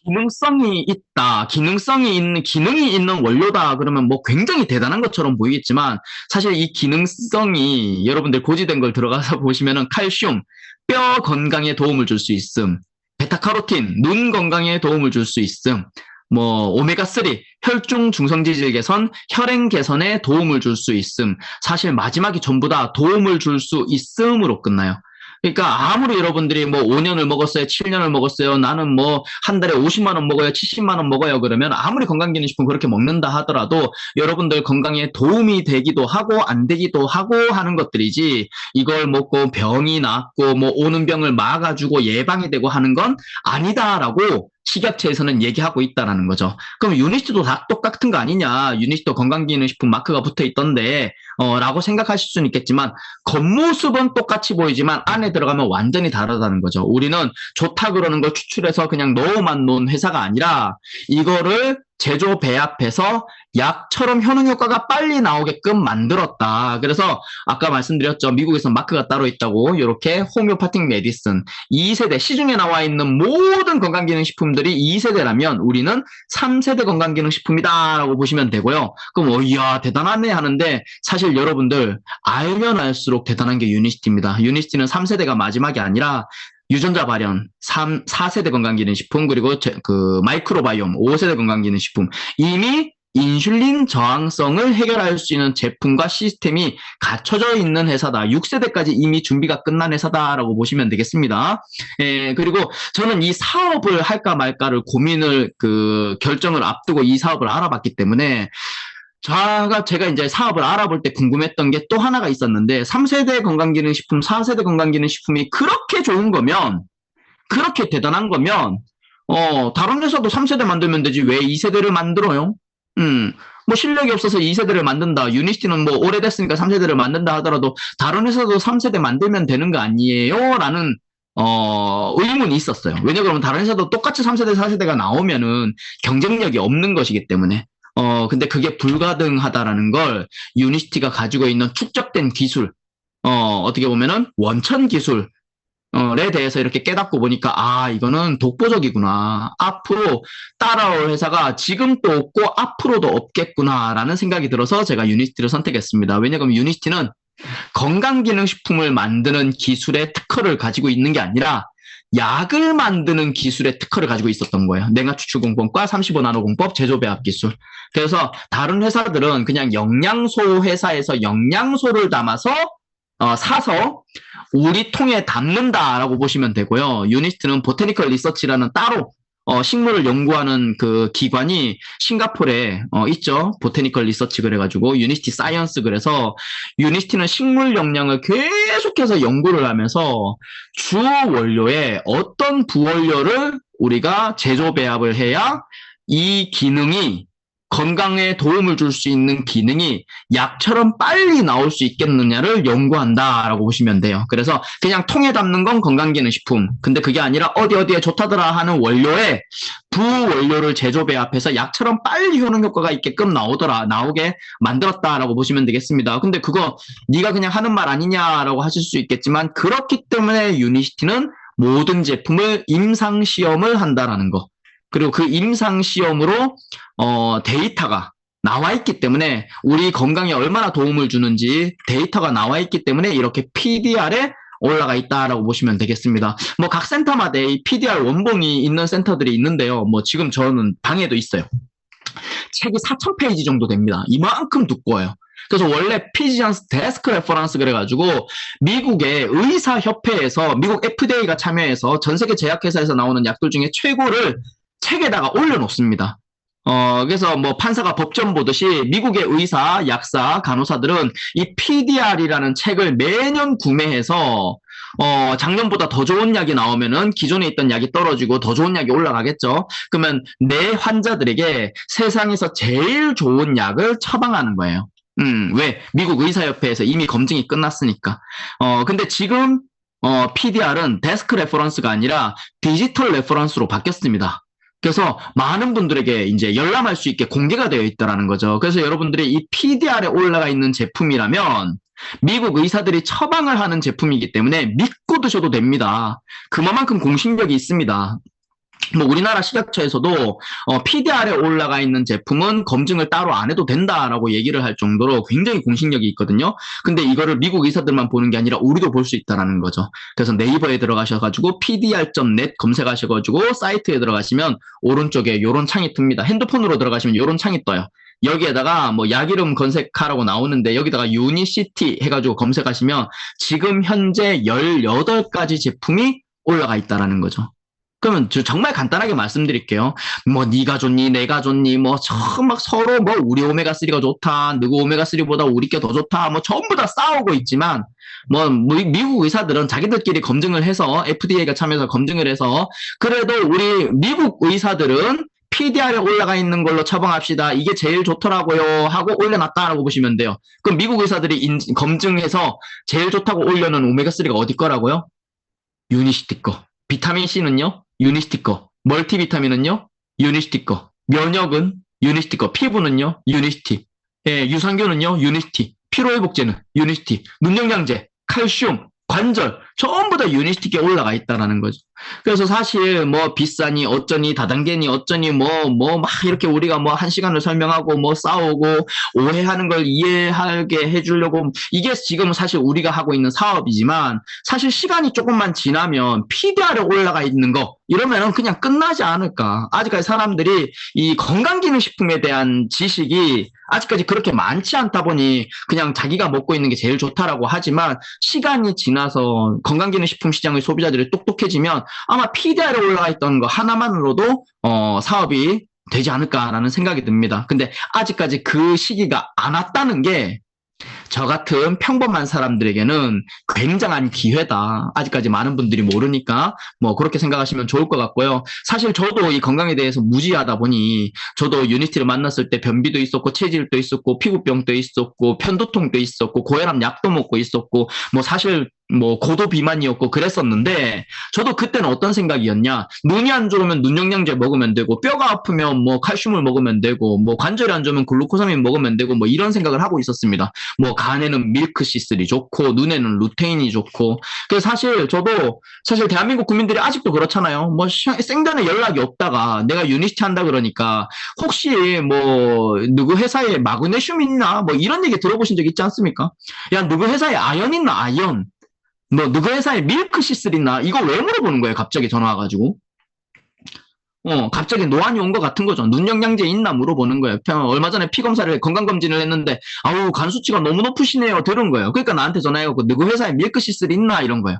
기능성이 있다, 기능이 있는 원료다, 그러면 뭐 굉장히 대단한 것처럼 보이겠지만, 사실 이 기능성이 여러분들 고지된 걸 들어가서 보시면은 칼슘, 뼈 건강에 도움을 줄 수 있음, 베타카로틴, 눈 건강에 도움을 줄 수 있음, 뭐 오메가3 혈중 중성지질 개선, 혈행 개선에 도움을 줄 수 있음. 사실 마지막이 전부 다 도움을 줄 수 있음으로 끝나요. 그러니까 아무리 여러분들이 뭐 5년을 먹었어요, 7년을 먹었어요, 나는 뭐 한 달에 50만 원 먹어요, 70만 원 먹어요, 그러면 아무리 건강기능식품 그렇게 먹는다 하더라도 여러분들 건강에 도움이 되기도 하고 안 되기도 하고 하는 것들이지, 이걸 먹고 병이 낫고 뭐 오는 병을 막아주고 예방이 되고 하는 건 아니다라고 식약처에서는 얘기하고 있다라는 거죠. 그럼 유니스트도 다 똑같은 거 아니냐? 유니스트도 건강기능식품 마크가 붙어 있던데, 라고 생각하실 수는 있겠지만, 겉모습은 똑같이 보이지만 안에 들어가면 완전히 다르다는 거죠. 우리는 좋다 그러는 걸 추출해서 그냥 넣어만 놓은 회사가 아니라 이거를 제조 배합해서 약처럼 효능 효과가 빨리 나오게끔 만들었다. 그래서 아까 말씀드렸죠. 미국에서 마크가 따로 있다고. 이렇게 호미오파틱 메디슨 2세대 시중에 나와 있는 모든 건강기능식품들이 2세대라면 우리는 3세대 건강기능식품이다라고 보시면 되고요. 그럼 이야 대단하네 하는데, 사실 여러분들 알면 알수록 대단한 게 유니시티입니다. 유니시티는 3세대가 마지막이 아니라 유전자 발현 4세대 건강기능식품, 그리고 그 마이크로바이옴 5세대 건강기능식품, 이미 인슐린 저항성을 해결할 수 있는 제품과 시스템이 갖춰져 있는 회사다. 6세대까지 이미 준비가 끝난 회사다라고 보시면 되겠습니다. 예, 그리고 저는 이 사업을 할까 말까를 결정을 앞두고 이 사업을 알아봤기 때문에 제가 이제 사업을 알아볼 때 궁금했던 게 또 하나가 있었는데, 3세대 건강기능식품, 4세대 건강기능식품이 그렇게 좋은 거면, 그렇게 대단한 거면, 다른 회사도 3세대 만들면 되지 왜 2세대를 만들어요? 뭐 실력이 없어서 2세대를 만든다. 유니시티는 뭐 오래됐으니까 3세대를 만든다 하더라도 다른 회사도 3세대 만들면 되는 거 아니에요? 라는 의문이 있었어요. 왜냐하면 다른 회사도 똑같이 3세대, 4세대가 나오면은 경쟁력이 없는 것이기 때문에. 근데 그게 불가능하다라는 걸 유니시티가 가지고 있는 축적된 기술, 어떻게 보면은 원천 기술에 대해서 이렇게 깨닫고 보니까, 이거는 독보적이구나. 앞으로 따라올 회사가 지금도 없고 앞으로도 없겠구나라는 생각이 들어서 제가 유니시티를 선택했습니다. 왜냐하면 유니시티는 건강기능식품을 만드는 기술의 특허를 가지고 있는 게 아니라 약을 만드는 기술의 특허를 가지고 있었던 거예요. 냉각추출공법과 35나노공법 제조배합 기술. 그래서 다른 회사들은 그냥 영양소 회사에서 영양소를 담아서 사서 우리 통에 담는다라고 보시면 되고요. 유니스트는 보테니컬 리서치라는 따로 식물을 연구하는 그 기관이 싱가포르에 있죠. 보테니컬 리서치 그래가지고 유니시티 사이언스, 그래서 유니시티는 식물 영양을 계속해서 연구를 하면서 주 원료에 어떤 부원료를 우리가 제조 배합을 해야 이 기능이, 건강에 도움을 줄 수 있는 기능이 약처럼 빨리 나올 수 있겠느냐를 연구한다라고 보시면 돼요. 그래서 그냥 통에 담는 건 건강기능식품, 근데 그게 아니라 어디에 좋다더라 하는 원료에 부원료를 제조 배합해서 약처럼 빨리 효능 효과가 있게끔 나오게 만들었다라고 보시면 되겠습니다. 근데 그거 네가 그냥 하는 말 아니냐라고 하실 수 있겠지만, 그렇기 때문에 유니시티는 모든 제품을 임상시험을 한다라는 거, 그리고 그 임상시험으로 데이터가 나와 있기 때문에, 우리 건강에 얼마나 도움을 주는지 데이터가 나와 있기 때문에 이렇게 PDR에 올라가 있다라고 보시면 되겠습니다. 뭐 각 센터마다 이 PDR 원본이 있는 센터들이 있는데요. 뭐 지금 저는 방에도 있어요. 책이 4,000페이지 정도 됩니다. 이만큼 두꺼워요. 그래서 원래 피지언스 데스크 레퍼런스 그래가지고 미국의 의사협회에서 미국 FDA가 참여해서 전 세계 제약회사에서 나오는 약들 중에 최고를 책에다가 올려놓습니다. 그래서 뭐 판사가 법정 보듯이 미국의 의사, 약사, 간호사들은 이 PDR이라는 책을 매년 구매해서 작년보다 더 좋은 약이 나오면은 기존에 있던 약이 떨어지고 더 좋은 약이 올라가겠죠. 그러면 내 환자들에게 세상에서 제일 좋은 약을 처방하는 거예요. 왜? 미국 의사협회에서 이미 검증이 끝났으니까. 근데 지금 PDR은 데스크 레퍼런스가 아니라 디지털 레퍼런스로 바뀌었습니다. 그래서 많은 분들에게 이제 열람할 수 있게 공개가 되어 있다라는 거죠. 그래서 여러분들이 이 PDR에 올라가 있는 제품이라면 미국 의사들이 처방을 하는 제품이기 때문에 믿고 드셔도 됩니다. 그만큼 공신력이 있습니다. 뭐 우리나라 식약처에서도 PDR에 올라가 있는 제품은 검증을 따로 안 해도 된다라고 얘기를 할 정도로 굉장히 공신력이 있거든요. 근데 이거를 미국 의사들만 보는 게 아니라 우리도 볼 수 있다라는 거죠. 그래서 네이버에 들어가셔가지고 pdr.net 검색하셔가지고 사이트에 들어가시면 오른쪽에 요런 창이 뜹니다. 핸드폰으로 들어가시면 요런 창이 떠요. 여기에다가 뭐 약 이름 검색하라고 나오는데 여기다가 유니시티 해가지고 검색하시면 지금 현재 18가지 제품이 올라가 있다라는 거죠. 그러면 저 정말 간단하게 말씀드릴게요. 뭐 네가 좋니 내가 좋니 뭐 막 서로 뭐 우리 오메가3가 좋다 누구 오메가3보다 우리 게 더 좋다 뭐 전부 다 싸우고 있지만 뭐 미국 의사들은 자기들끼리 검증을 해서 FDA가 참여해서 검증을 해서 그래도 우리 미국 의사들은 PDR에 올라가 있는 걸로 처방합시다. 이게 제일 좋더라고요 하고 올려놨다라고 보시면 돼요. 그럼 미국 의사들이 검증해서 제일 좋다고 올려놓은 오메가3가 어디 거라고요? 유니시티 거. 비타민C는요? 유니시티 거. 멀티비타민은요? 유니시티 거. 면역은 유니시티 거. 피부는요? 유니시티. 예, 유산균은요? 유니시티. 피로회복제는 유니시티. 눈영양제, 칼슘, 관절 전부 다 유니시티에 올라가 있다라는 거죠. 그래서 사실 뭐 비싸니 어쩌니 다단계니 어쩌니 뭐 막 이렇게 우리가 뭐 1시간을 설명하고 뭐 싸우고 오해하는 걸 이해하게 해주려고 이게 지금 사실 우리가 하고 있는 사업이지만 사실 시간이 조금만 지나면 PDR에 올라가 있는 거 이러면은 그냥 끝나지 않을까. 아직까지 사람들이 이 건강기능식품에 대한 지식이 아직까지 그렇게 많지 않다 보니 그냥 자기가 먹고 있는 게 제일 좋다라고 하지만 시간이 지나서 건강기능식품 시장의 소비자들이 똑똑해지면 아마 PDR에 올라가 있던 거 하나만으로도 사업이 되지 않을까라는 생각이 듭니다. 근데 아직까지 그 시기가 안 왔다는 게 저 같은 평범한 사람들에게는 굉장한 기회다. 아직까지 많은 분들이 모르니까 뭐 그렇게 생각하시면 좋을 것 같고요. 사실 저도 이 건강에 대해서 무지하다 보니 저도 유니티를 만났을 때 변비도 있었고 체질도 있었고 피부병도 있었고 편두통도 있었고 고혈압 약도 먹고 있었고 뭐 사실 뭐 고도 비만이었고 그랬었는데 저도 그때는 어떤 생각이었냐. 눈이 안 좋으면 눈영양제 먹으면 되고 뼈가 아프면 뭐 칼슘을 먹으면 되고 뭐 관절이 안 좋으면 글루코사민 먹으면 되고 뭐 이런 생각을 하고 있었습니다. 뭐 간에는 밀크시슬이 좋고 눈에는 루테인이 좋고 그래서 사실 저도 사실 대한민국 국민들이 아직도 그렇잖아요. 뭐 생전에 연락이 없다가 내가 유니시티 한다 그러니까 혹시 뭐 누구 회사에 마그네슘 있나 뭐 이런 얘기 들어보신 적 있지 않습니까? 야 누구 회사에 아연 있나 아연 뭐 누구 회사에 밀크시슬 있나 이거 왜 물어보는 거예요 갑자기 전화 와가지고 갑자기 노안이 온 것 같은 거죠. 눈영양제 있나 물어보는 거예요. 얼마 전에 피검사를 건강검진을 했는데 아우 간 수치가 너무 높으시네요 들은 거예요. 그러니까 나한테 전화해갖고 누구 회사에 밀크시슬 있나 이런 거예요.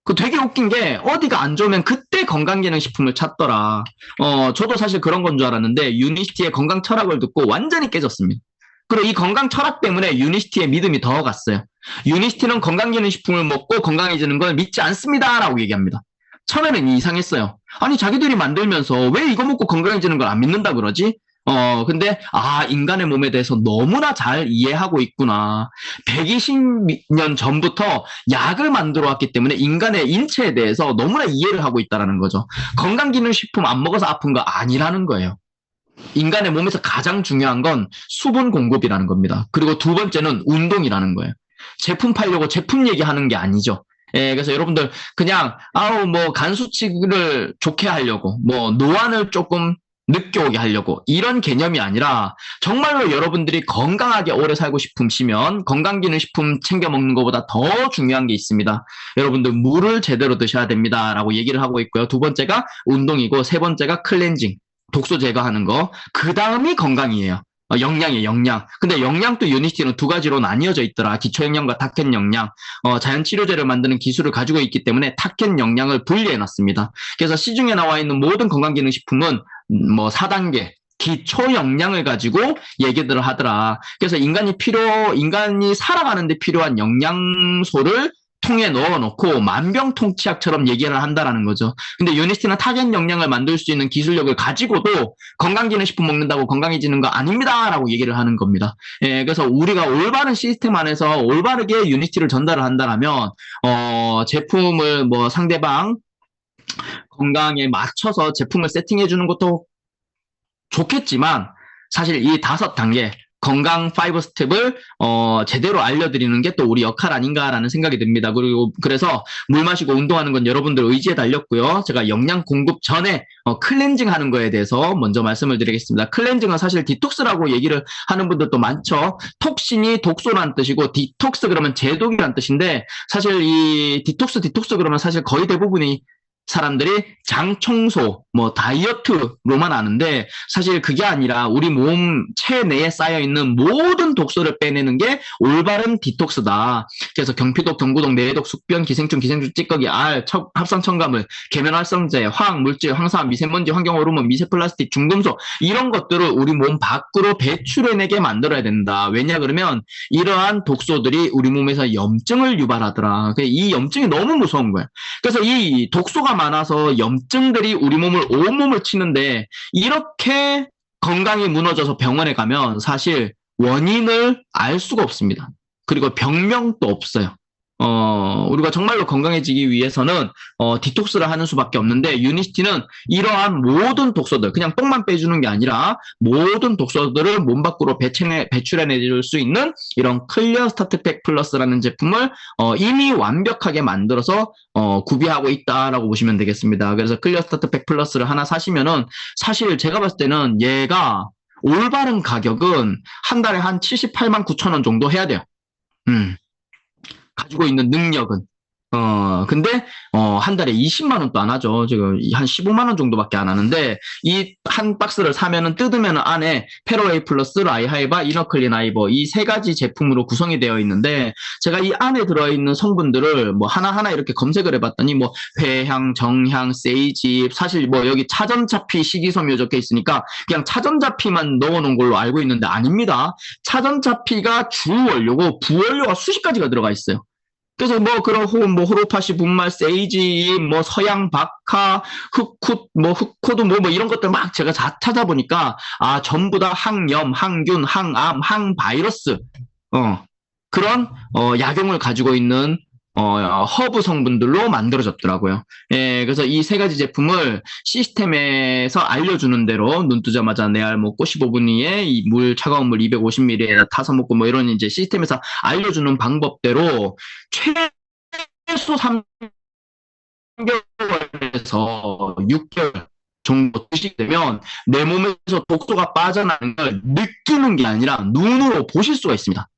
그 되게 웃긴 게 어디가 안 좋으면 그때 건강기능식품을 찾더라. 저도 사실 그런 건 줄 알았는데 유니시티의 건강 철학을 듣고 완전히 깨졌습니다. 그리고 이 건강 철학 때문에 유니시티의 믿음이 더 갔어요. 유니시티는 건강기능식품을 먹고 건강해지는 걸 믿지 않습니다라고 얘기합니다. 처음에는 이상했어요. 아니 자기들이 만들면서 왜 이거 먹고 건강해지는 걸 안 믿는다 그러지? 근데 인간의 몸에 대해서 너무나 잘 이해하고 있구나. 120년 전부터 약을 만들어 왔기 때문에 인간의 인체에 대해서 너무나 이해를 하고 있다는 거죠. 건강기능식품 안 먹어서 아픈 거 아니라는 거예요. 인간의 몸에서 가장 중요한 건 수분 공급이라는 겁니다. 그리고 두 번째는 운동이라는 거예요. 제품 팔려고 제품 얘기하는 게 아니죠. 예, 그래서 여러분들 그냥 뭐 간 수치를 좋게 하려고 뭐 노안을 조금 늦게 오게 하려고 이런 개념이 아니라 정말로 여러분들이 건강하게 오래 살고 싶으시면 건강기능식품 챙겨 먹는 것보다 더 중요한 게 있습니다. 여러분들 물을 제대로 드셔야 됩니다라고 얘기를 하고 있고요. 두 번째가 운동이고 세 번째가 클렌징, 독소 제거하는 거. 그 다음이 건강이에요. 영양이에요, 영양. 근데 영양도 유니티는 두 가지로 나뉘어져 있더라. 기초 영양과 타켓 영양. 자연 치료제를 만드는 기술을 가지고 있기 때문에 타켓 영양을 분리해 놨습니다. 그래서 시중에 나와 있는 모든 건강기능식품은 뭐 4단계 기초 영양을 가지고 얘기들을 하더라. 그래서 인간이 살아가는데 필요한 영양소를 통에 넣어놓고 만병통치약처럼 얘기를 한다라는 거죠. 근데 유니스티는 타겟 영양을 만들 수 있는 기술력을 가지고도 건강기능식품 먹는다고 건강해지는 거 아닙니다라고 얘기를 하는 겁니다. 예, 그래서 우리가 올바른 시스템 안에서 올바르게 유니스티를 전달을 한다라면 제품을 뭐 상대방 건강에 맞춰서 제품을 세팅해 주는 것도 좋겠지만 사실 이 5단계 건강 5스텝을 제대로 알려드리는 게 또 우리 역할 아닌가라는 생각이 듭니다. 그리고 그래서 물 마시고 운동하는 건 여러분들 의지에 달렸고요. 제가 영양 공급 전에 클렌징 하는 거에 대해서 먼저 말씀을 드리겠습니다. 클렌징은 사실 디톡스라고 얘기를 하는 분들도 많죠. 톡신이 독소란 뜻이고 디톡스 그러면 제독이란 뜻인데 사실 이 디톡스 그러면 사실 거의 대부분이 사람들이 장 청소, 뭐 다이어트로만 아는데 사실 그게 아니라 우리 몸 체내에 쌓여 있는 모든 독소를 빼내는 게 올바른 디톡스다. 그래서 경피독, 경구독, 내해독, 숙변, 기생충, 찌꺼기, 알, 합성 첨가물, 계면 활성제, 화학 물질, 황산, 미세먼지, 환경 호르몬, 미세 플라스틱, 중금속 이런 것들을 우리 몸 밖으로 배출해내게 만들어야 된다. 왜냐 그러면 이러한 독소들이 우리 몸에서 염증을 유발하더라. 이 염증이 너무 무서운 거야. 그래서 이 독소가 많아서 염증들이 우리 몸을 온몸을 치는데 이렇게 건강이 무너져서 병원에 가면 사실 원인을 알 수가 없습니다. 그리고 병명도 없어요. 우리가 정말로 건강해지기 위해서는 디톡스를 하는 수밖에 없는데 유니스티는 이러한 모든 독소들 그냥 똥만 빼주는 게 아니라 모든 독소들을 몸 밖으로 배출해내줄 수 있는 이런 클리어 스타트팩 플러스라는 제품을 이미 완벽하게 만들어서 구비하고 있다라고 보시면 되겠습니다. 그래서 클리어 스타트팩 플러스를 하나 사시면은 사실 제가 봤을 때는 얘가 올바른 가격은 한 달에 한 78만 9천 원 정도 해야 돼요. 가지고 있는 능력은. 근데, 한 달에 20만 원도 안 하죠. 지금 한 15만 원 정도밖에 안 하는데, 이 한 박스를 사면은 뜯으면 안에 페로웨이 플러스, 라이하이바, 이너클린 아이버 이 세 가지 제품으로 구성이 되어 있는데, 제가 이 안에 들어있는 성분들을 뭐 하나하나 이렇게 검색을 해봤더니 뭐 회향, 정향, 세이지, 사실 뭐 여기 차전자피 식이섬유 적혀 있으니까 그냥 차전자피만 넣어놓은 걸로 알고 있는데 아닙니다. 차전자피가 주 원료고 부원료가 수십 가지가 들어가 있어요. 그래서 뭐 그런 뭐 호로파시 분말, 세이지, 뭐 서양 박하, 흑코드 뭐 이런 것들 막 제가 다 찾아보니까 전부 다 항염, 항균, 항암, 항바이러스 그런 약용을 가지고 있는 허브 성분들로 만들어졌더라고요. 예, 그래서 이 세 가지 제품을 시스템에서 알려주는 대로 눈 뜨자마자 내 알 먹고 15분 이에 이 차가운 물 250ml에 타서 먹고 뭐 이런 이제 시스템에서 알려주는 방법대로 최소 3개월에서 6개월 정도 드시게 되면 내 몸에서 독소가 빠져나가는 걸 느끼는 게 아니라 눈으로 보실 수가 있습니다.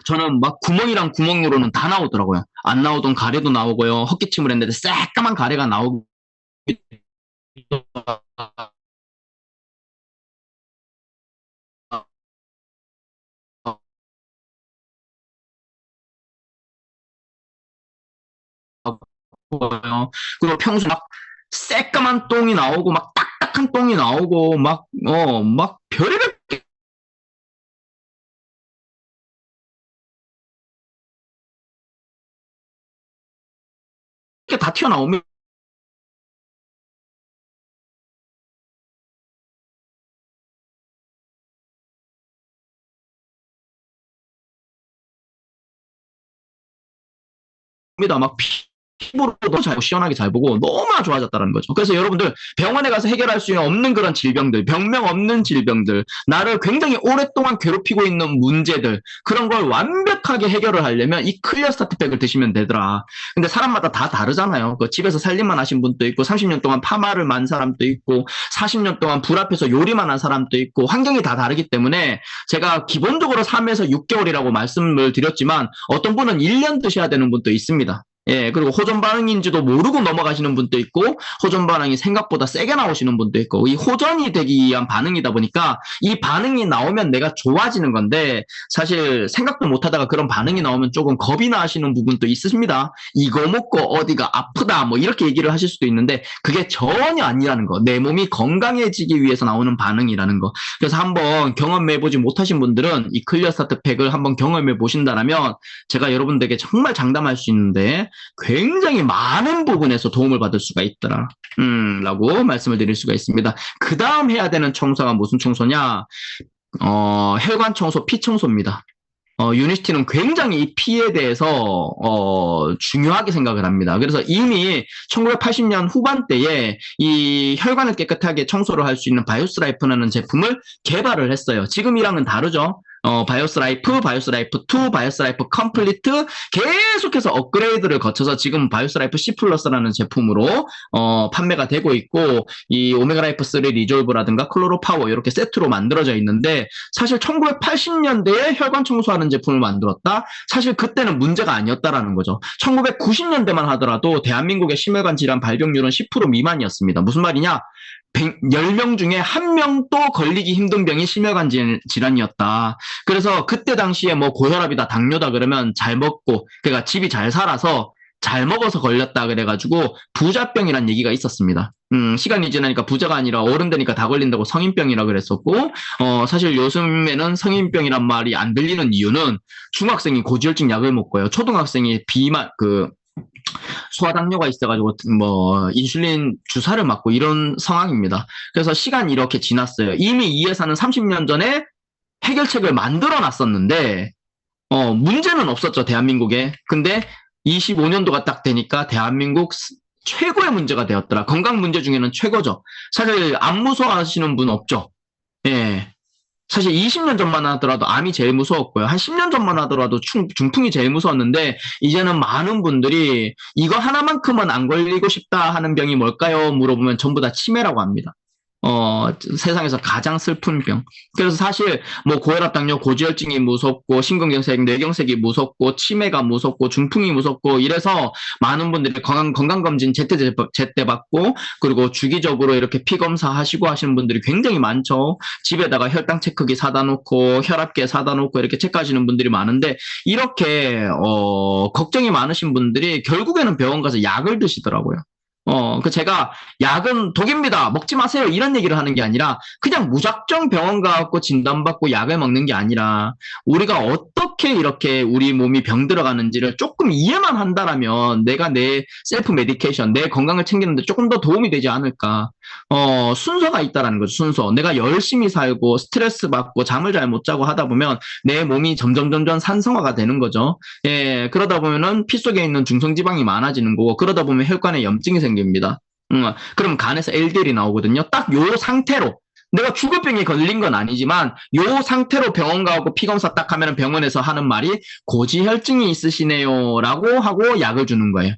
저는 막 구멍이랑 구멍으로는 다 나오더라고요. 안 나오던 가래도 나오고요. 헛기침을 했는데 새까만 가래가 나오고 그리고 평소 막 새까만 똥이 나오고 막 딱딱한 똥이 나오고 막 별의별 게 다 튀어나오면 막 피부로도 잘 시원하게 잘 보고 너무나 좋아졌다는 거죠. 그래서 여러분들 병원에 가서 해결할 수 없는 그런 질병들, 병명 없는 질병들, 나를 굉장히 오랫동안 괴롭히고 있는 문제들, 그런 걸 완벽하게 해결을 하려면 이 클리어 스타트팩을 드시면 되더라. 근데 사람마다 다 다르잖아요. 그 집에서 살림만 하신 분도 있고 30년 동안 파마를 만 사람도 있고 40년 동안 불 앞에서 요리만 한 사람도 있고 환경이 다 다르기 때문에 제가 기본적으로 3에서 6개월이라고 말씀을 드렸지만 어떤 분은 1년 드셔야 되는 분도 있습니다. 예, 그리고 호전 반응인지도 모르고 넘어가시는 분도 있고, 호전 반응이 생각보다 세게 나오시는 분도 있고, 이 호전이 되기 위한 반응이다 보니까, 이 반응이 나오면 내가 좋아지는 건데, 사실 생각도 못 하다가 그런 반응이 나오면 조금 겁이 나시는 부분도 있으십니다. 이거 먹고 어디가 아프다, 뭐 이렇게 얘기를 하실 수도 있는데, 그게 전혀 아니라는 거. 내 몸이 건강해지기 위해서 나오는 반응이라는 거. 그래서 한번 경험해보지 못하신 분들은 이 클리어 스타트 팩을 한번 경험해 보신다면, 제가 여러분들에게 정말 장담할 수 있는데, 굉장히 많은 부분에서 도움을 받을 수가 있더라. 라고 말씀을 드릴 수가 있습니다. 그 다음 해야 되는 청소가 무슨 청소냐? 혈관 청소, 피 청소입니다. 유니스티는 굉장히 이 피에 대해서 중요하게 생각을 합니다. 그래서 이미 1980년 후반대에 이 혈관을 깨끗하게 청소를 할 수 있는 바이오스라이프라는 제품을 개발을 했어요. 지금이랑은 다르죠. 바이오스라이프, 바이오스라이프 2, 바이오스라이프 컴플리트 계속해서 업그레이드를 거쳐서 지금 바이오스라이프 C 플러스라는 제품으로 판매가 되고 있고 이 오메가라이프 3 리졸브라든가 클로로 파워 이렇게 세트로 만들어져 있는데 사실 1980년대에 혈관 청소하는 제품을 만들었다? 사실 그때는 문제가 아니었다라는 거죠. 1990년대만 하더라도 대한민국의 심혈관 질환 발병률은 10% 미만이었습니다. 무슨 말이냐? 10명 중에 1명도 걸리기 힘든 병이 심혈관 질환이었다. 그래서 그때 당시에 뭐 고혈압이다, 당뇨다 그러면 잘 먹고, 그러니까 집이 잘 살아서 잘 먹어서 걸렸다 그래가지고 부자병이란 얘기가 있었습니다. 시간이 지나니까 부자가 아니라 어른 되니까 다 걸린다고 성인병이라 그랬었고, 사실 요즘에는 성인병이란 말이 안 들리는 이유는 중학생이 고지혈증 약을 먹고요. 초등학생이 소아당뇨가 있어가지고 뭐 인슐린 주사를 맞고 이런 상황입니다. 그래서 시간이 이렇게 지났어요. 이미 이 회사는 30년 전에 해결책을 만들어 놨었는데 문제는 없었죠, 대한민국에. 근데 25년도가 딱 되니까 대한민국 최고의 문제가 되었더라. 건강 문제 중에는 최고죠. 사실 안 무서워하시는 분 없죠. 예. 사실 20년 전만 하더라도 암이 제일 무서웠고요. 한 10년 전만 하더라도 중풍이 제일 무서웠는데 이제는 많은 분들이 이거 하나만큼은 안 걸리고 싶다 하는 병이 뭘까요? 물어보면 전부 다 치매라고 합니다. 세상에서 가장 슬픈 병. 그래서 사실 뭐 고혈압, 당뇨, 고지혈증이 무섭고 심근경색, 뇌경색이 무섭고 치매가 무섭고 중풍이 무섭고 이래서 많은 분들이 건강검진 제때 받고 그리고 주기적으로 이렇게 피 검사하시고 하시는 분들이 굉장히 많죠. 집에다가 혈당 체크기 사다 놓고 혈압계 사다 놓고 이렇게 체크하시는 분들이 많은데 이렇게 걱정이 많으신 분들이 결국에는 병원 가서 약을 드시더라고요. 제가 약은 독입니다. 먹지 마세요. 이런 얘기를 하는 게 아니라 그냥 무작정 병원 가고 진단받고 약을 먹는 게 아니라 우리가 어떻게 이렇게 우리 몸이 병 들어가는지를 조금 이해만 한다라면 내가 내 셀프 메디케이션, 내 건강을 챙기는데 조금 더 도움이 되지 않을까. 순서가 있다라는 거죠. 순서. 내가 열심히 살고 스트레스 받고 잠을 잘 못 자고 하다 보면 내 몸이 점점 산성화가 되는 거죠. 예, 그러다 보면은 피 속에 있는 중성지방이 많아지는 거고 그러다 보면 혈관에 염증이 생깁니다. 그럼 간에서 LDL이 나오거든요. 딱 요 상태로 내가 죽을 병에 걸린 건 아니지만 요 상태로 병원 가고 피검사 딱 하면 병원에서 하는 말이 고지혈증이 있으시네요 라고 하고 약을 주는 거예요.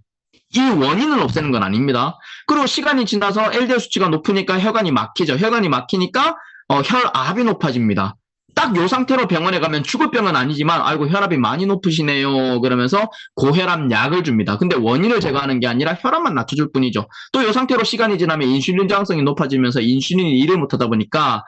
이 원인을 없애는 건 아닙니다. 그리고 시간이 지나서 LDL 수치가 높으니까 혈관이 막히죠. 혈관이 막히니까 혈압이 높아집니다. 딱 요 상태로 병원에 가면 죽을 병은 아니지만 아이고 혈압이 많이 높으시네요 그러면서 고혈압 약을 줍니다. 근데 원인을 제거하는 게 아니라 혈압만 낮춰줄 뿐이죠. 또 요 상태로 시간이 지나면 인슐린 저항성이 높아지면서 인슐린이 일을 못하다 보니까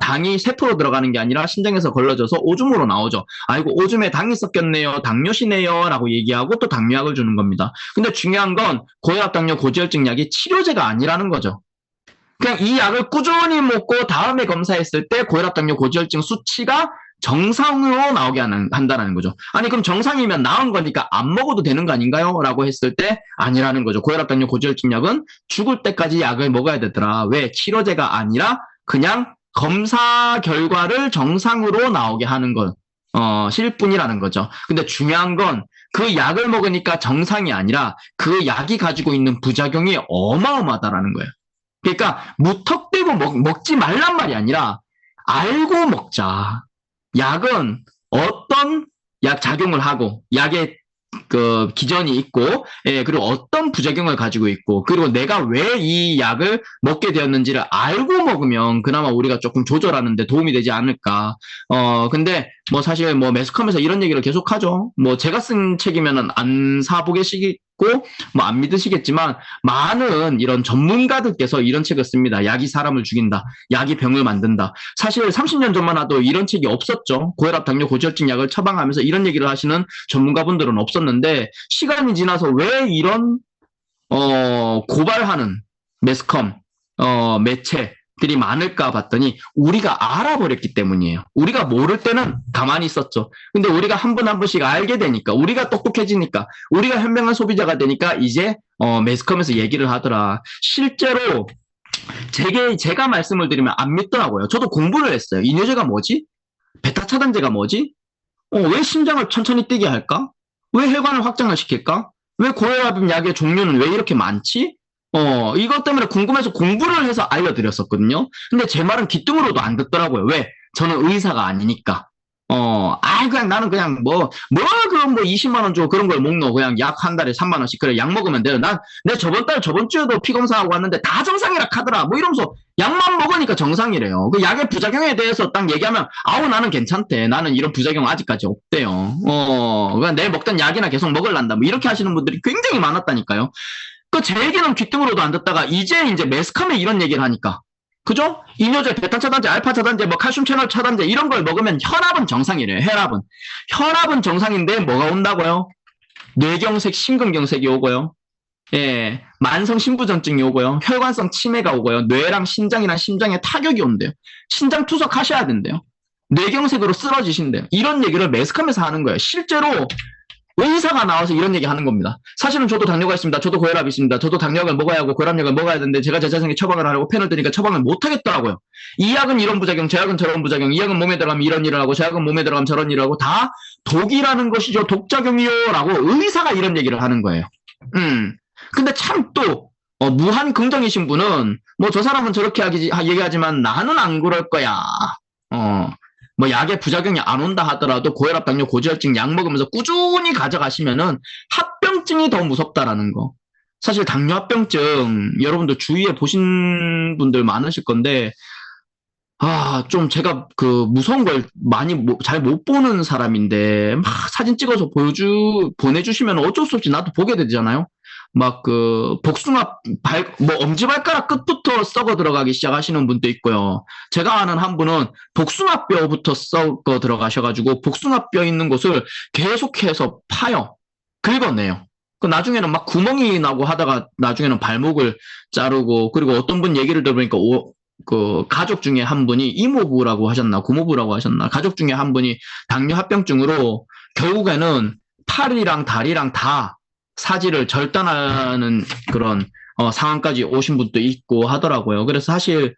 당이 세포로 들어가는 게 아니라 신장에서 걸러져서 오줌으로 나오죠. 아이고 오줌에 당이 섞였네요. 당뇨시네요 라고 얘기하고 또 당뇨약을 주는 겁니다. 근데 중요한 건 고혈압, 당뇨, 고지혈증 약이 치료제가 아니라는 거죠. 그냥 이 약을 꾸준히 먹고 다음에 검사했을 때 고혈압, 당뇨, 고지혈증 수치가 정상으로 나오게 한다는 거죠. 아니 그럼 정상이면 나은 거니까 안 먹어도 되는 거 아닌가요? 라고 했을 때 아니라는 거죠. 고혈압, 당뇨, 고지혈증 약은 죽을 때까지 약을 먹어야 되더라. 왜? 치료제가 아니라 그냥 검사 결과를 정상으로 나오게 하는 것. 실 뿐이라는 거죠. 근데 중요한 건 그 약을 먹으니까 정상이 아니라 그 약이 가지고 있는 부작용이 어마어마하다라는 거예요. 그러니까 무턱대고 먹지 말란 말이 아니라 알고 먹자. 약은 어떤 약 작용을 하고 약의 그 기전이 있고, 예, 그리고 어떤 부작용을 가지고 있고, 그리고 내가 왜 이 약을 먹게 되었는지를 알고 먹으면 그나마 우리가 조금 조절하는데 도움이 되지 않을까. 근데 뭐 사실 뭐 매스컴에서 이런 얘기를 계속 하죠. 뭐 제가 쓴 책이면은 안 사보겠고, 뭐 안 믿으시겠지만 많은 이런 전문가들께서 이런 책을 씁니다. 약이 사람을 죽인다. 약이 병을 만든다. 사실 30년 전만 해도 이런 책이 없었죠. 고혈압, 당뇨, 고지혈증 약을 처방하면서 이런 얘기를 하시는 전문가분들은 없었는데 시간이 지나서 왜 이런 고발하는 매스컴 매체들이 많을까 봤더니 우리가 알아버렸기 때문이에요. 우리가 모를 때는 가만히 있었죠. 근데 우리가 한 분 한 분씩 알게 되니까 우리가 똑똑해지니까 우리가 현명한 소비자가 되니까 이제 매스컴에서 얘기를 하더라. 실제로 제가 말씀을 드리면 안 믿더라고요. 저도 공부를 했어요. 이뇨제가 뭐지? 베타 차단제가 뭐지? 왜 심장을 천천히 뛰게 할까? 왜 혈관을 확장을 시킬까? 왜 고혈압 약의 종류는 왜 이렇게 많지? 이것 때문에 궁금해서 공부를 해서 알려드렸었거든요. 근데 제 말은 귀뚱으로도 안 듣더라고요. 왜? 저는 의사가 아니니까. 그냥 나는 그냥 그럼 20만 원 주고 그런 걸 먹노. 그냥 약 한 달에 3만 원씩. 그래, 약 먹으면 돼요. 내 저번 주에도 피 검사하고 왔는데 다 정상이라 카더라. 뭐 이러면서 약만 먹으니까 정상이래요. 그 약의 부작용에 대해서 딱 얘기하면, 나는 괜찮대. 나는 이런 부작용 아직까지 없대요. 그냥 내 먹던 약이나 계속 먹을란다. 뭐 이렇게 하시는 분들이 굉장히 많았다니까요. 제 얘기는 귀등으로도 안 듣다가 이제 매스컴에 이런 얘기를 하니까. 그죠? 이뇨제, 베타 차단제, 알파 차단제, 뭐 칼슘 채널 차단제 이런 걸 먹으면 혈압은 정상이래요. 혈압은 정상인데 뭐가 온다고요? 뇌경색, 심근경색이 오고요. 예, 만성 신부전증이 오고요. 혈관성 치매가 오고요. 뇌랑 신장이랑 심장에 타격이 온대요. 신장 투석하셔야 된대요. 뇌경색으로 쓰러지신대요. 이런 얘기를 매스컴에서 하는 거예요. 실제로 의사가 나와서 이런 얘기 하는 겁니다. 사실은 저도 당뇨가 있습니다. 저도 고혈압이 있습니다. 저도 당뇨약을 먹어야 하고 고혈압약을 먹어야 되는데 제가 제 자신에게 처방을 하려고 펜을 드니까 처방을 못 하겠더라고요. 이 약은 이런 부작용, 저 약은 저런 부작용, 이 약은 몸에 들어가면 이런 일을 하고 저 약은 몸에 들어가면 저런 일을 하고 다 독이라는 것이죠. 독작용이요. 라고 의사가 이런 얘기를 하는 거예요. 근데 참 또 무한 긍정이신 분은 뭐 저 사람은 저렇게 얘기하지만 나는 안 그럴 거야. 뭐 약의 부작용이 안 온다 하더라도 고혈압, 당뇨, 고지혈증 약 먹으면서 꾸준히 가져가시면은 합병증이 더 무섭다라는 거. 사실 당뇨합병증 여러분들 주위에 보신 분들 많으실 건데 좀 제가 그 무서운 걸 많이 잘 못 보는 사람인데 막 사진 찍어서 보내주시면 어쩔 수 없이 나도 보게 되잖아요. 막 복숭아 엄지발가락 끝부터 썩어 들어가기 시작하시는 분도 있고요. 제가 아는 한 분은 복숭아 뼈부터 썩어 들어가셔가지고 복숭아 뼈 있는 곳을 계속해서 파요. 긁어내요. 나중에는 막 구멍이 나고 하다가 나중에는 발목을 자르고 그리고 어떤 분 얘기를 들어보니까 가족 중에 한 분이 이모부라고 하셨나 고모부라고 하셨나 가족 중에 한 분이 당뇨 합병증으로 결국에는 팔이랑 다리랑 다 사지를 절단하는 그런 상황까지 오신 분도 있고 하더라고요. 그래서 사실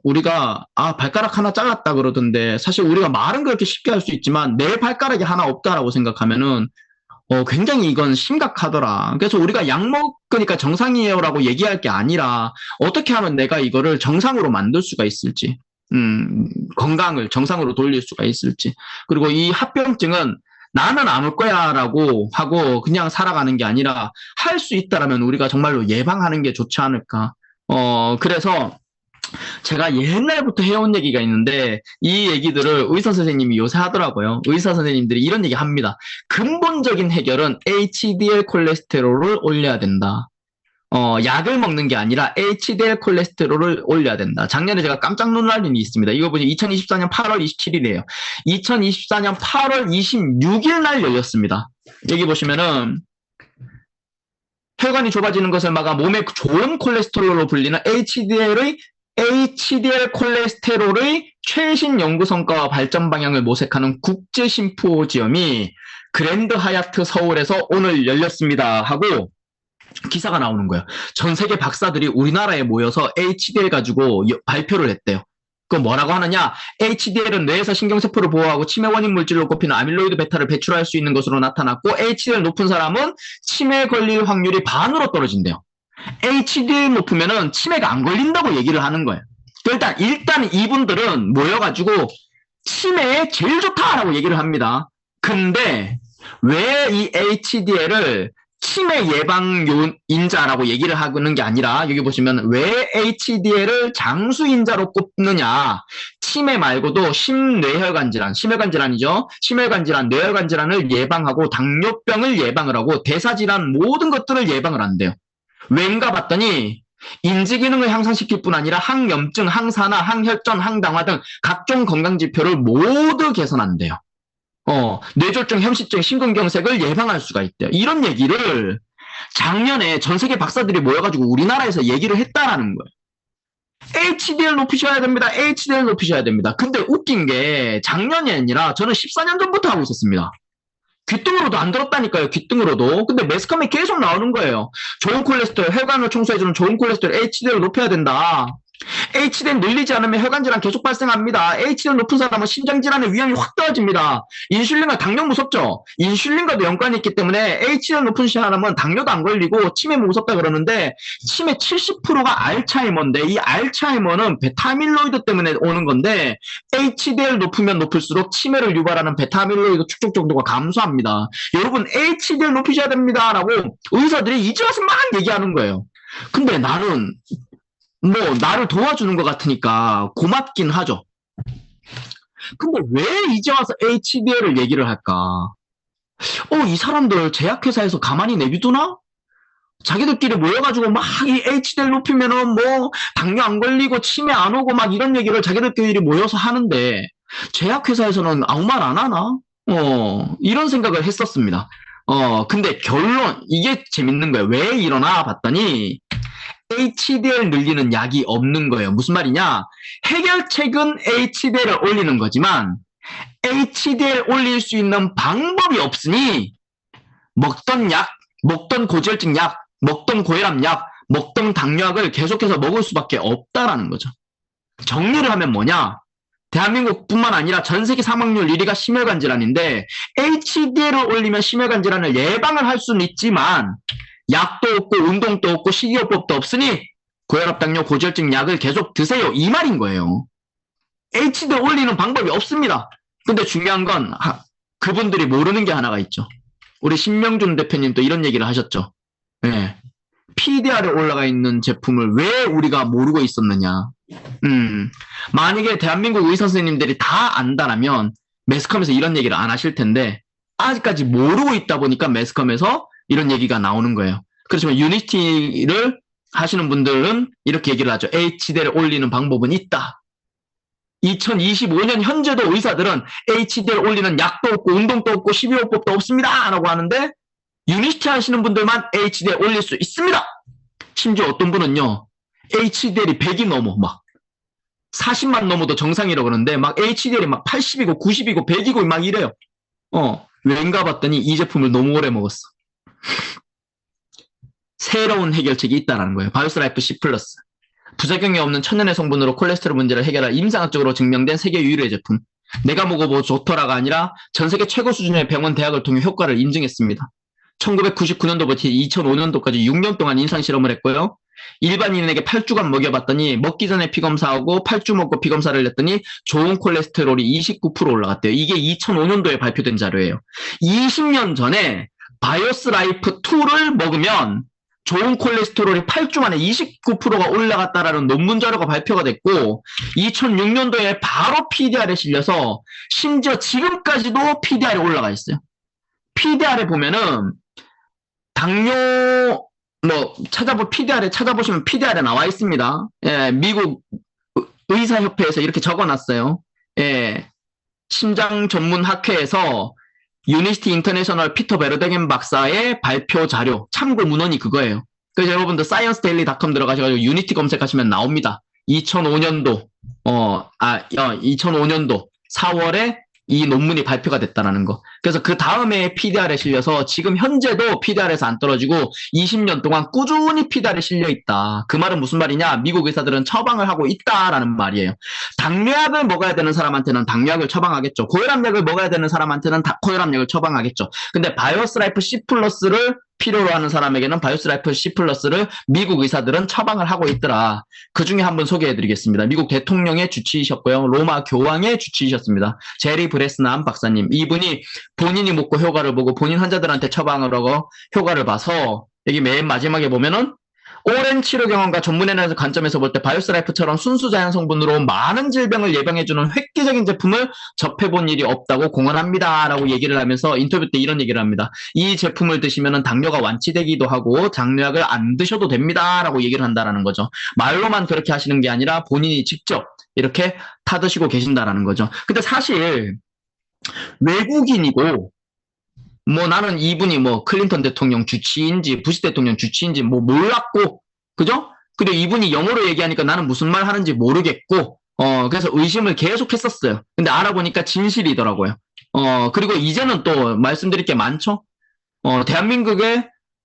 우리가 발가락 하나 잘랐다 그러던데 사실 우리가 말은 그렇게 쉽게 할 수 있지만 내 발가락이 하나 없다라고 생각하면은 굉장히 이건 심각하더라. 그래서 우리가 약 먹으니까 정상이에요라고 얘기할 게 아니라 어떻게 하면 내가 이거를 정상으로 만들 수가 있을지, 건강을 정상으로 돌릴 수가 있을지. 그리고 이 합병증은 나는 안 올 거야라고 하고 그냥 살아가는 게 아니라 할 수 있다라면 우리가 정말로 예방하는 게 좋지 않을까. 그래서 제가 옛날부터 해온 얘기가 있는데 이 얘기들을 의사 선생님이 요새 하더라고요. 의사 선생님들이 이런 얘기 합니다. 근본적인 해결은 HDL 콜레스테롤을 올려야 된다. 약을 먹는 게 아니라 HDL 콜레스테롤을 올려야 된다. 작년에 제가 깜짝 놀랄 일이 있습니다. 이거 보니 2024년 8월 27일이에요. 2024년 8월 26일 날 열렸습니다. 여기 보시면은 혈관이 좁아지는 것을 막아 몸에 좋은 콜레스테롤로 불리는 HDL 콜레스테롤의 최신 연구 성과와 발전 방향을 모색하는 국제 심포지엄이 그랜드 하얏트 서울에서 오늘 열렸습니다 하고 기사가 나오는 거예요. 전 세계 박사들이 우리나라에 모여서 HDL 가지고 발표를 했대요. 그 뭐라고 하느냐? HDL은 뇌에서 신경세포를 보호하고 치매 원인 물질로 꼽히는 아밀로이드 베타를 배출할 수 있는 것으로 나타났고 HDL 높은 사람은 치매에 걸릴 확률이 반으로 떨어진대요. HDL 높으면은 치매가 안 걸린다고 얘기를 하는 거예요. 일단 이분들은 모여가지고 치매에 제일 좋다라고 얘기를 합니다. 근데 왜 이 HDL을 치매 예방인자라고 얘기를 하는 게 아니라 여기 보시면 왜 HDL을 장수인자로 꼽느냐. 치매 말고도 심뇌혈관 질환, 심혈관 질환이죠. 심혈관 질환, 뇌혈관 질환을 예방하고 당뇨병을 예방을 하고 대사질환 모든 것들을 예방을 한대요. 왠가 봤더니 인지 기능을 향상시킬 뿐 아니라 항염증, 항산화, 항혈전, 항당화 등 각종 건강 지표를 모두 개선한대요. 뇌졸중, 협심증, 심근경색을 예방할 수가 있대요. 이런 얘기를 작년에 전 세계 박사들이 모여가지고 우리나라에서 얘기를 했다라는 거예요. HDL 높이셔야 됩니다. HDL 높이셔야 됩니다. 근데 웃긴 게 작년이 아니라 저는 14년 전부터 하고 있었습니다. 귓등으로도 안 들었다니까요. 귓등으로도. 근데 매스컴에 계속 나오는 거예요. 좋은 콜레스테롤, 혈관을 청소해주는 좋은 콜레스테롤 HDL을 높여야 된다. HDL 늘리지 않으면 혈관 질환 계속 발생합니다. HDL 높은 사람은 심장 질환의 위험이 확 떨어집니다. 인슐린과 당뇨 무섭죠? 인슐린과도 연관이 있기 때문에 HDL 높은 사람은 당뇨도 안 걸리고 치매 무섭다 그러는데 치매 70%가 알츠하이머인데 이 알츠하이머는 베타아밀로이드 때문에 오는 건데 HDL 높으면 높을수록 치매를 유발하는 베타아밀로이드 축적 정도가 감소합니다. 여러분 HDL 높이셔야 됩니다. 라고 의사들이 이제 와서 막 얘기하는 거예요. 근데 나는 나를 도와주는 것 같으니까 고맙긴 하죠. 근데 왜 이제 와서 HDL을 얘기를 할까? 이 사람들 제약회사에서 가만히 내비두나? 자기들끼리 모여가지고 막 이 HDL 높이면은 당뇨 안 걸리고 치매 안 오고 막 이런 얘기를 자기들끼리 모여서 하는데 제약회사에서는 아무 말 안 하나? 이런 생각을 했었습니다. 근데 결론, 이게 재밌는 거예요. 왜 이러나 봤더니 HDL 늘리는 약이 없는 거예요. 무슨 말이냐? 해결책은 HDL을 올리는 거지만 HDL 올릴 수 있는 방법이 없으니 먹던 약, 먹던 고지혈증 약, 먹던 고혈압 약, 먹던 당뇨약을 계속해서 먹을 수밖에 없다라는 거죠. 정리를 하면 뭐냐? 대한민국뿐만 아니라 전 세계 사망률 1위가 심혈관 질환인데 HDL을 올리면 심혈관 질환을 예방을 할 수는 있지만 약도 없고 운동도 없고 식이요법도 없으니 고혈압, 당뇨, 고지혈증 약을 계속 드세요. 이 말인 거예요. HDL 올리는 방법이 없습니다. 근데 중요한 건 그분들이 모르는 게 하나가 있죠. 우리 신명준 대표님도 이런 얘기를 하셨죠. 네. PDR에 올라가 있는 제품을 왜 우리가 모르고 있었느냐. 만약에 대한민국 의사 선생님들이 다 안다라면 매스컴에서 이런 얘기를 안 하실 텐데 아직까지 모르고 있다 보니까 매스컴에서 이런 얘기가 나오는 거예요. 그렇지만 유니티를 하시는 분들은 이렇게 얘기를 하죠. HDL을 올리는 방법은 있다. 2025년 현재도 의사들은 HDL 올리는 약도 없고 운동도 없고 식이요법도 없습니다. 라고 하는데 유니티 하시는 분들만 HDL 올릴 수 있습니다. 심지어 어떤 분은요. HDL이 100이 넘어 막 40만 넘어도 정상이라고 그러는데 막 HDL이 막 80이고 90이고 100이고 막 이래요. 왠가 봤더니 이 제품을 너무 오래 먹었어. 새로운 해결책이 있다는 거예요. 바이오스라이프 C+. 부작용이 없는 천연의 성분으로 콜레스테롤 문제를 해결할 임상학적으로 증명된 세계 유일의 제품. 내가 먹어보고 좋더라가 아니라 전 세계 최고 수준의 병원 대학을 통해 효과를 인증했습니다. 1999년도부터 2005년도까지 6년 동안 임상실험을 했고요. 일반인에게 8주간 먹여봤더니 먹기 전에 피검사하고 8주 먹고 피검사를 했더니 좋은 콜레스테롤이 29% 올라갔대요. 이게 2005년도에 발표된 자료예요. 20년 전에 바이오스라이프2를 먹으면 좋은 콜레스테롤이 8주 만에 29%가 올라갔다라는 논문 자료가 발표가 됐고 2006년도에 바로 PDR에 실려서 심지어 지금까지도 PDR에 올라가 있어요. PDR에 보면은 당뇨 PDR에 찾아보시면 PDR에 나와 있습니다. 예, 미국 의사협회에서 이렇게 적어놨어요. 예, 심장 전문 학회에서 유니시티 인터내셔널 피터 베르데겐 박사의 발표 자료, 참고 문헌이 그거예요. 그래서 여러분들 sciencedaily.com 들어가셔가지고 유니티 검색하시면 나옵니다. 2005년도 4월에 이 논문이 발표가 됐다라는 거. 그래서 그 다음에 PDR에 실려서 지금 현재도 PDR에서 안 떨어지고 20년 동안 꾸준히 PDR에 실려 있다. 그 말은 무슨 말이냐? 미국 의사들은 처방을 하고 있다라는 말이에요. 당뇨약을 먹어야 되는 사람한테는 당뇨약을 처방하겠죠. 고혈압약을 먹어야 되는 사람한테는 고혈압약을 처방하겠죠. 근데 바이오스라이프 C 플러스를 필요로 하는 사람에게는 바이오스라이프 C 플러스를 미국 의사들은 처방을 하고 있더라. 그 중에 한 분 소개해드리겠습니다. 미국 대통령의 주치의셨고요. 로마 교황의 주치의셨습니다. 제리 브레스남 박사님. 이분이 본인이 먹고 효과를 보고 본인 환자들한테 처방을 하고 효과를 봐서 여기 맨 마지막에 보면은 오랜 치료 경험과 전문의라는 관점에서 볼 때 바이오스라이프처럼 순수 자연 성분으로 많은 질병을 예방해주는 획기적인 제품을 접해본 일이 없다고 공언합니다라고 얘기를 하면서 인터뷰 때 이런 얘기를 합니다. 이 제품을 드시면 당뇨가 완치되기도 하고 당뇨약을 안 드셔도 됩니다라고 얘기를 한다라는 거죠. 말로만 그렇게 하시는 게 아니라 본인이 직접 이렇게 타드시고 계신다라는 거죠. 근데 사실 외국인이고 뭐 나는 이분이 뭐 클린턴 대통령 주치인지 부시 대통령 주치인지 뭐 몰랐고 그죠? 근데 이분이 영어로 얘기하니까 나는 무슨 말 하는지 모르겠고 그래서 의심을 계속 했었어요. 근데 알아보니까 진실이더라고요. 그리고 이제는 또 말씀드릴 게 많죠.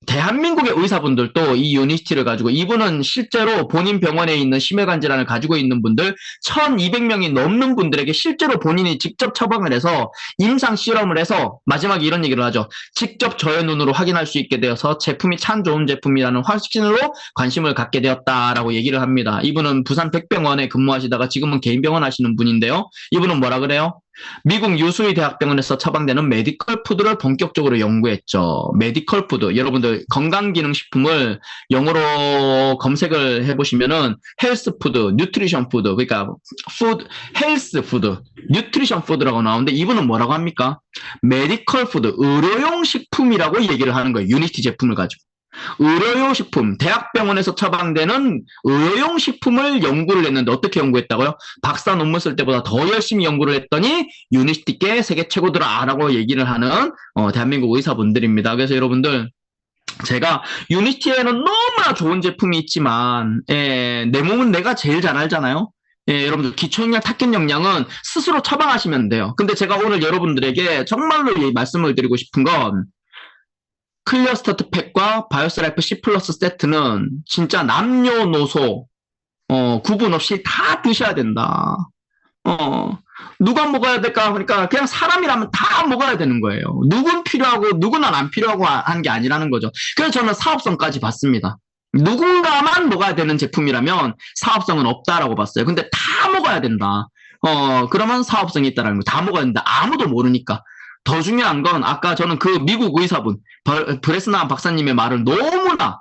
대한민국의 의사분들도 이 유니시티를 가지고 이분은 실제로 본인 병원에 있는 심혈관 질환을 가지고 있는 분들 1200명이 넘는 분들에게 실제로 본인이 직접 처방을 해서 임상 실험을 해서 마지막에 이런 얘기를 하죠. 직접 저의 눈으로 확인할 수 있게 되어서 제품이 참 좋은 제품이라는 확신으로 관심을 갖게 되었다라고 얘기를 합니다. 이분은 부산 백병원에 근무하시다가 지금은 개인 병원 하시는 분인데요. 이분은 뭐라 그래요? 미국 유수의 대학병원에서 처방되는 메디컬 푸드를 본격적으로 연구했죠. 메디컬 푸드. 여러분들 건강기능식품을 영어로 검색을 해보시면은 헬스 푸드, 뉴트리션 푸드, 그러니까 헬스 푸드, 뉴트리션 푸드라고 나오는데 이분은 뭐라고 합니까? 메디컬 푸드, 의료용 식품이라고 얘기를 하는 거예요. 유니티 제품을 가지고. 의료용 식품, 대학병원에서 처방되는 의료용 식품을 연구를 했는데 어떻게 연구했다고요? 박사 논문 쓸 때보다 더 열심히 연구를 했더니 유니시티계 세계 최고더라라고 얘기를 하는 대한민국 의사분들입니다. 그래서 여러분들 제가 유니티에는 너무나 좋은 제품이 있지만 내 몸은 내가 제일 잘 알잖아요. 여러분들 기초영양, 탁균영양은 스스로 처방하시면 돼요. 근데 제가 오늘 여러분들에게 정말로 말씀을 드리고 싶은 건 클리어 스타트 팩과 바이오스라이프 C 플러스 세트는 진짜 남녀노소 구분 없이 다 드셔야 된다. 누가 먹어야 될까 하니까 그냥 사람이라면 다 먹어야 되는 거예요. 누군 필요하고 누구는 안 필요하고 하는 게 아니라는 거죠. 그래서 저는 사업성까지 봤습니다. 누군가만 먹어야 되는 제품이라면 사업성은 없다라고 봤어요. 근데 다 먹어야 된다. 그러면 사업성이 있다라는 거. 다 먹어야 된다. 아무도 모르니까. 더 중요한 건 아까 저는 그 미국 의사분 브레스남 박사님의 말을 너무나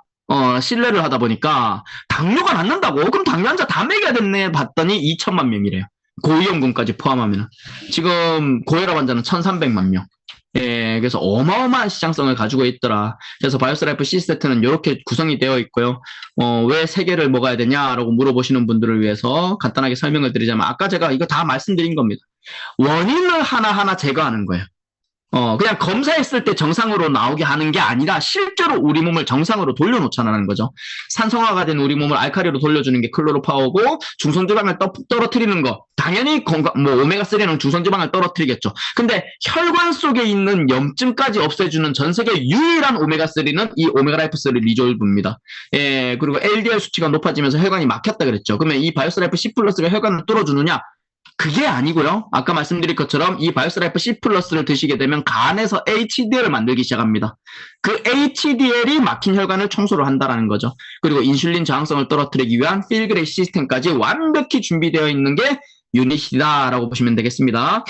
신뢰를 하다 보니까 당뇨가 낫는다고? 그럼 당뇨 환자 다 먹여야 됐네 봤더니 2천만 명이래요. 고위험군까지 포함하면 지금 고혈압 환자는 1,300만 명. 그래서 어마어마한 시장성을 가지고 있더라. 그래서 바이오스라이프 C 세트는 이렇게 구성이 되어 있고요. 왜 3개를 먹어야 되냐라고 물어보시는 분들을 위해서 간단하게 설명을 드리자면 아까 제가 이거 다 말씀드린 겁니다. 원인을 하나하나 제거하는 거예요. 그냥 검사했을 때 정상으로 나오게 하는 게 아니라 실제로 우리 몸을 정상으로 돌려놓자는 거죠. 산성화가 된 우리 몸을 알칼리로 돌려주는 게 클로로파워고 중성지방을 떨어뜨리는 거. 당연히 오메가3는 중성지방을 떨어뜨리겠죠. 근데 혈관 속에 있는 염증까지 없애주는 전 세계 유일한 오메가3는 이 오메가라이프3 리졸브입니다. 그리고 LDL 수치가 높아지면서 혈관이 막혔다 그랬죠. 그러면 이 바이오스라이프 C 플러스가 혈관을 뚫어주느냐? 그게 아니고요. 아까 말씀드린 것처럼 이 바이오스라이프 C 플러스를 드시게 되면 간에서 HDL을 만들기 시작합니다. 그 HDL이 막힌 혈관을 청소를 한다는 거죠. 그리고 인슐린 저항성을 떨어뜨리기 위한 필그레이 시스템까지 완벽히 준비되어 있는 게 유니시다라고 보시면 되겠습니다.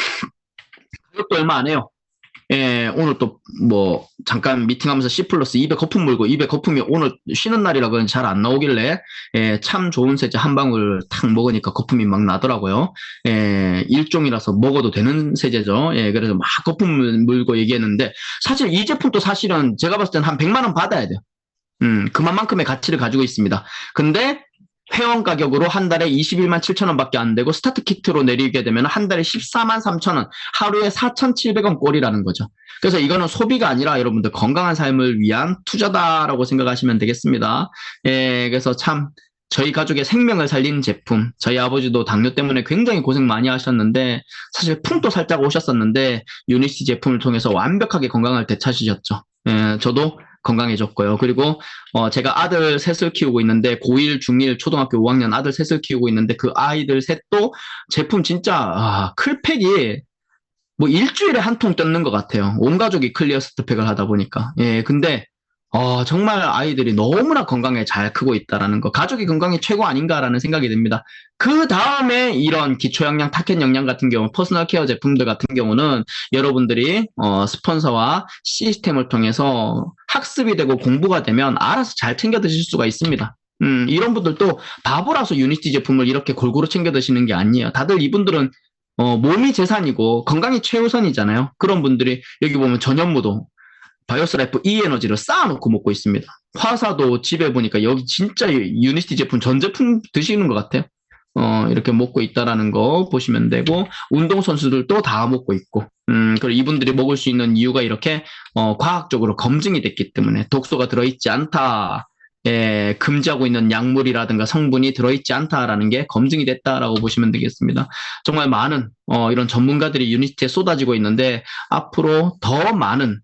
그것도 얼마 안 해요. 오늘 또 잠깐 미팅하면서 C 플러스 입에 거품 물고 입에 거품이 오늘 쉬는 날이라 그런지 잘 안 나오길래 참 좋은 세제 한 방울 탁 먹으니까 거품이 막 나더라고요. 일종이라서 먹어도 되는 세제죠. 그래서 막 거품 물고 얘기했는데 사실 이 제품도 사실은 제가 봤을 때는 한 100만 원 받아야 돼요. 그만큼의 가치를 가지고 있습니다. 근데 회원 가격으로 한 달에 21만 7천 원밖에 안 되고 스타트 키트로 내리게 되면 한 달에 14만 3천 원, 하루에 4,700원 꼴이라는 거죠. 그래서 이거는 소비가 아니라 여러분들 건강한 삶을 위한 투자다라고 생각하시면 되겠습니다. 그래서 참 저희 가족의 생명을 살린 제품. 저희 아버지도 당뇨 때문에 굉장히 고생 많이 하셨는데 사실 풍도 살짝 오셨었는데 유니스티 제품을 통해서 완벽하게 건강을 되찾으셨죠. 예, 저도 건강해졌고요. 그리고 제가 아들 셋을 키우고 있는데 고1, 중1, 초등학교 5학년 아들 셋을 키우고 있는데 그 아이들 셋도 제품 진짜 클팩이 뭐 일주일에 한 통 뜯는 것 같아요. 온 가족이 클리어 스트팩을 하다 보니까. 예, 근데 정말 아이들이 너무나 건강에 잘 크고 있다라는 거, 가족이 건강이 최고 아닌가라는 생각이 듭니다. 그 다음에 이런 기초 영양, 타켓 영양 같은 경우, 퍼스널 케어 제품들 같은 경우는 여러분들이 스폰서와 시스템을 통해서 학습이 되고 공부가 되면 알아서 잘 챙겨 드실 수가 있습니다. 이런 분들도 바보라서 유니티 제품을 이렇게 골고루 챙겨 드시는 게 아니에요. 다들 이분들은 몸이 재산이고 건강이 최우선이잖아요. 그런 분들이 여기 보면 전현무도 바이오스라이프 E 에너지를 쌓아놓고 먹고 있습니다. 화사도 집에 보니까 여기 진짜 유니티 제품 전 제품 드시는 것 같아요. 이렇게 먹고 있다라는 거 보시면 되고, 운동선수들도 다 먹고 있고, 그리고 이분들이 먹을 수 있는 이유가 이렇게, 과학적으로 검증이 됐기 때문에 독소가 들어있지 않다. 예, 금지하고 있는 약물이라든가 성분이 들어있지 않다라는 게 검증이 됐다라고 보시면 되겠습니다. 정말 많은 이런 전문가들이 유니티에 쏟아지고 있는데 앞으로 더 많은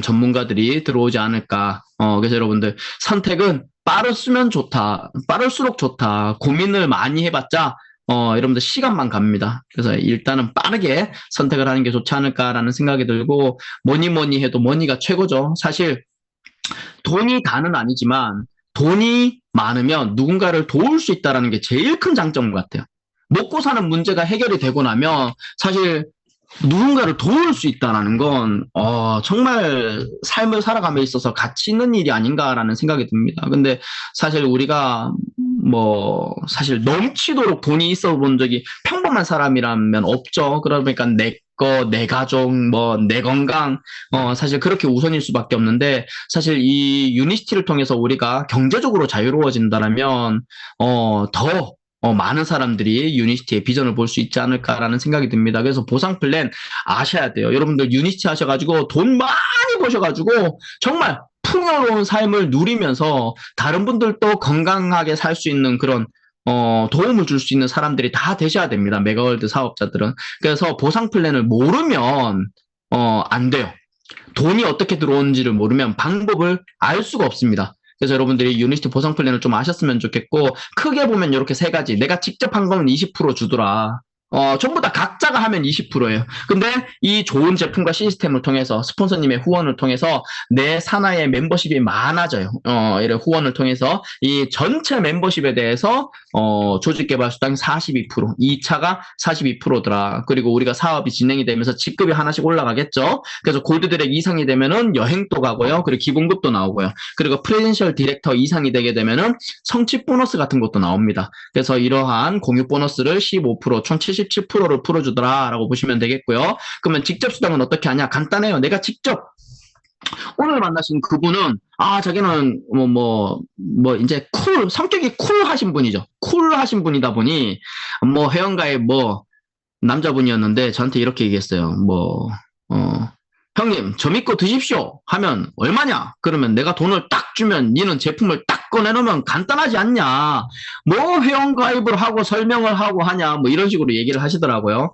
전문가들이 들어오지 않을까. 그래서 여러분들 선택은 빠르면 좋다, 빠를수록 좋다. 고민을 많이 해봤자 여러분들 시간만 갑니다. 그래서 일단은 빠르게 선택을 하는 게 좋지 않을까라는 생각이 들고, 뭐니 해도 머니가 최고죠. 사실 돈이 다는 아니지만 돈이 많으면 누군가를 도울 수 있다는 게 제일 큰 장점 같아요. 먹고 사는 문제가 해결이 되고 나면 사실 누군가를 도울 수 있다는 건 정말 삶을 살아감에 있어서 가치 있는 일이 아닌가라는 생각이 듭니다. 근데 사실 우리가 사실 넘치도록 돈이 있어 본 적이 평범한 사람이라면 없죠. 그러니까 내 가족, 내 건강, 사실 그렇게 우선일 수밖에 없는데, 사실 이 유니티를 통해서 우리가 경제적으로 자유로워진다면, 더 많은 사람들이 유니티의 비전을 볼 수 있지 않을까라는 생각이 듭니다. 그래서 보상 플랜 아셔야 돼요. 여러분들 유니티 하셔가지고 돈 많이 버셔가지고 정말 풍요로운 삶을 누리면서 다른 분들도 건강하게 살 수 있는 그런 도움을 줄 수 있는 사람들이 다 되셔야 됩니다. 메가월드 사업자들은. 그래서 보상 플랜을 모르면 안 돼요. 돈이 어떻게 들어오는지를 모르면 방법을 알 수가 없습니다. 그래서 여러분들이 유니티 보상 플랜을 좀 아셨으면 좋겠고, 크게 보면 이렇게 세 가지. 내가 직접 한 거는 20% 주더라. 전부 다 각자가 하면 20%예요. 근데 이 좋은 제품과 시스템을 통해서, 스폰서님의 후원을 통해서 내 산하의 멤버십이 많아져요. 이런 후원을 통해서 이 전체 멤버십에 대해서 조직개발수당 42%, 2차가 42%더라. 그리고 우리가 사업이 진행이 되면서 직급이 하나씩 올라가겠죠. 그래서 골드드랙 이상이 되면은 여행도 가고요. 그리고 기본급도 나오고요. 그리고 프레젠셜 디렉터 이상이 되게 되면은 성취 보너스 같은 것도 나옵니다. 그래서 이러한 공유 보너스를 15%, 총 77%를 풀어주더라라고 보시면 되겠고요. 그러면 직접 수당은 어떻게 하냐? 간단해요. 내가 직접 오늘 만나신 그분은 자기는 이제 성격이 쿨하신 분이죠. 쿨하신 분이다 보니 회원가입 남자분이었는데 저한테 이렇게 얘기했어요. 형님, 저 믿고 드십시오 하면 얼마냐? 그러면 내가 돈을 딱 주면 니는 제품을 딱 꺼내놓으면 간단하지 않냐? 회원가입을 하고 설명을 하고 하냐? 이런 식으로 얘기를 하시더라고요.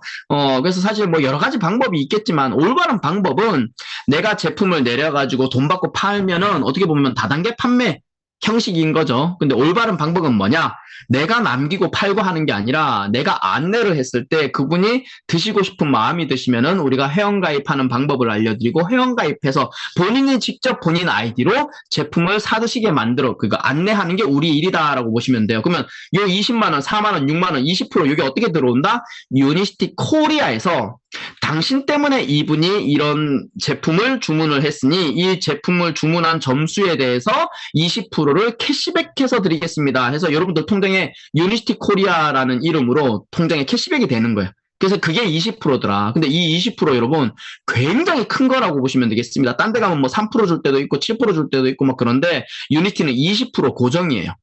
그래서 사실 여러 가지 방법이 있겠지만 올바른 방법은 내가 제품을 내려가지고 돈 받고 팔면은 어떻게 보면 다단계 판매 형식인 거죠. 근데 올바른 방법은 뭐냐? 내가 남기고 팔고 하는 게 아니라 내가 안내를 했을 때 그분이 드시고 싶은 마음이 드시면은 우리가 회원가입하는 방법을 알려드리고, 회원가입해서 본인이 직접 본인 아이디로 제품을 사드시게 만들어 그거 안내하는 게 우리 일이다라고 보시면 돼요. 그러면 요 20만 원, 4만 원, 6만 원, 20% 이게 어떻게 들어온다? 유니시티 코리아에서 당신 때문에 이분이 이런 제품을 주문을 했으니 이 제품을 주문한 점수에 대해서 20%를 캐시백해서 드리겠습니다. 해서 여러분들 통장에 유니시티 코리아라는 이름으로 통장에 캐시백이 되는 거예요. 그래서 그게 20%더라. 근데 이 20% 여러분 굉장히 큰 거라고 보시면 되겠습니다. 딴 데 가면 3% 줄 때도 있고 7% 줄 때도 있고 그런데 유니티는 20% 고정이에요.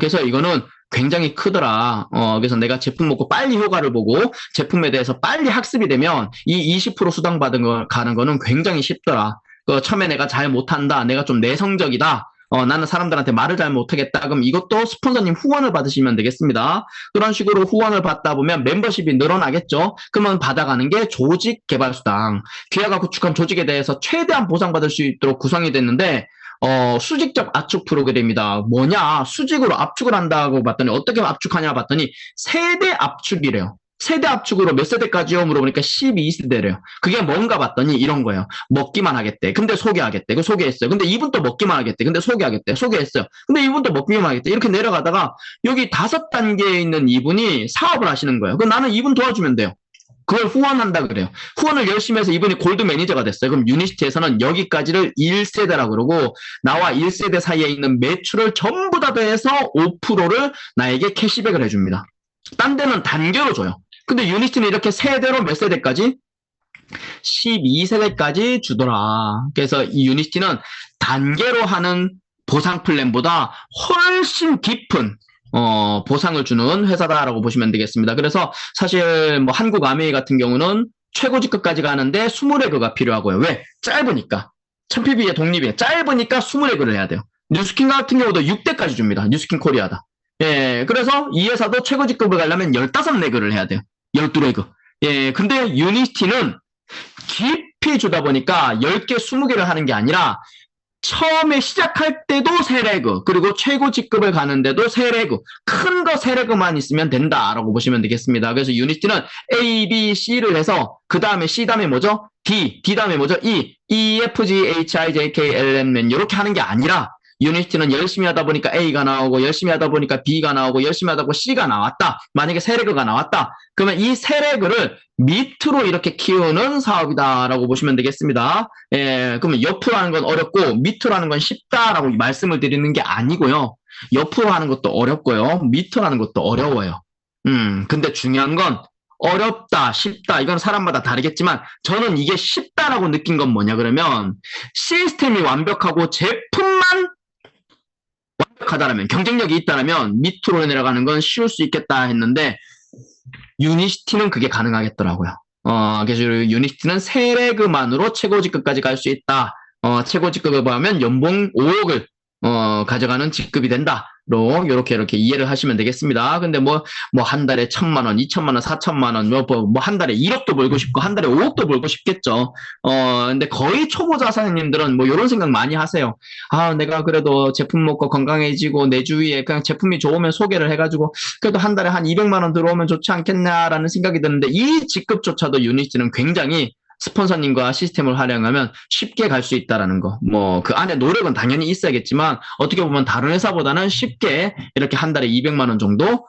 그래서 이거는 굉장히 크더라. 그래서 내가 제품 먹고 빨리 효과를 보고 제품에 대해서 빨리 학습이 되면 이 20% 수당 받은 거 가는 거는 굉장히 쉽더라. 처음에 내가 잘 못한다, 내가 좀 내성적이다, 나는 사람들한테 말을 잘 못하겠다. 그럼 이것도 스폰서님 후원을 받으시면 되겠습니다. 그런 식으로 후원을 받다 보면 멤버십이 늘어나겠죠. 그러면 받아가는 게 조직개발수당. 귀하가 구축한 조직에 대해서 최대한 보상받을 수 있도록 구성이 됐는데 수직적 압축 프로그램이다. 뭐냐? 수직으로 압축을 한다고 봤더니 어떻게 압축하냐 봤더니 세대 압축이래요. 세대 압축으로 몇 세대까지요? 물어보니까 12세대래요. 그게 뭔가 봤더니 이런 거예요. 먹기만 하겠대. 근데 소개하겠대. 그 소개했어요. 근데 이분 또 먹기만 하겠대. 근데 소개하겠대. 소개했어요. 근데 이분 또 먹기만 하겠대. 이렇게 내려가다가 여기 5단계에 있는 이분이 사업을 하시는 거예요. 그럼 나는 이분 도와주면 돼요. 그걸 후원한다 그래요. 후원을 열심히 해서 이분이 골드 매니저가 됐어요. 그럼 유니시티에서는 여기까지를 1세대라고 그러고 나와 1세대 사이에 있는 매출을 전부 다 더해서 5%를 나에게 캐시백을 해줍니다. 딴 데는 단계로 줘요. 근데 유니시티는 이렇게 세대로 몇 세대까지? 12세대까지 주더라. 그래서 이 유니시티는 단계로 하는 보상 플랜보다 훨씬 깊은 보상을 주는 회사다라고 보시면 되겠습니다. 그래서 사실 뭐 한국 아메이 같은 경우는 최고직급까지 가는데 20레그가 필요하고요. 왜? 짧으니까. 1000PB의 독립이에요. 짧으니까 20레그를 해야 돼요. 뉴스킨 같은 경우도 6대까지 줍니다. 뉴스킨 코리아다. 예, 그래서 이 회사도 최고직급을 가려면 15레그를 해야 돼요. 12레그. 예, 근데 유니티는 깊이 주다 보니까 10개, 20개를 하는 게 아니라 처음에 시작할 때도 3레그, 그리고 최고 직급을 가는데도 3레그, 큰 거 3레그만 있으면 된다라고 보시면 되겠습니다. 그래서 유니티는 A, B, C를 해서 그 다음에 C 다음에 뭐죠? D, D 다음에 뭐죠? E, F, G, H, I, J, K, L, M, N 이렇게 하는 게 아니라 유니티는 열심히 하다 보니까 A가 나오고 열심히 하다 보니까 B가 나오고 열심히 하다 보니까 C가 나왔다. 만약에 3레그가 나왔다. 그러면 이 3레그를 밑으로 이렇게 키우는 사업이다라고 보시면 되겠습니다. 예, 그러면 옆으로 하는 건 어렵고 밑으로 하는 건 쉽다라고 말씀을 드리는 게 아니고요. 옆으로 하는 것도 어렵고요. 밑으로 하는 것도 어려워요. 근데 중요한 건 어렵다, 쉽다, 이건 사람마다 다르겠지만 저는 이게 쉽다라고 느낀 건 뭐냐 그러면 시스템이 완벽하고 제품만 완벽하다라면 경쟁력이 있다라면 밑으로 내려가는 건 쉬울 수 있겠다 했는데 유니시티는 그게 가능하겠더라고요. 그래서 유니시티는 3레그만으로 최고직급까지 갈 수 있다. 최고직급을 보면 연봉 5억을 가져가는 직급이 된다. 로 이렇게 이해를 하시면 되겠습니다. 근데 뭐 한 달에 1,000만 원, 2,000만 원, 4,000만 원, 뭐 한 달에 1억도 벌고 싶고 한 달에 5억도 벌고 싶겠죠. 근데 거의 초보자 사장님들은 뭐 이런 생각 많이 하세요. 아, 내가 그래도 제품 먹고 건강해지고 내 주위에 그냥 제품이 좋으면 소개를 해가지고 그래도 한 달에 한 200만 원 들어오면 좋지 않겠냐라는 생각이 드는데 이 직급조차도 유니티는 굉장히 스폰서님과 시스템을 활용하면 쉽게 갈 수 있다라는 거. 뭐 그 안에 노력은 당연히 있어야겠지만 어떻게 보면 다른 회사보다는 쉽게 이렇게 한 달에 200만 원 정도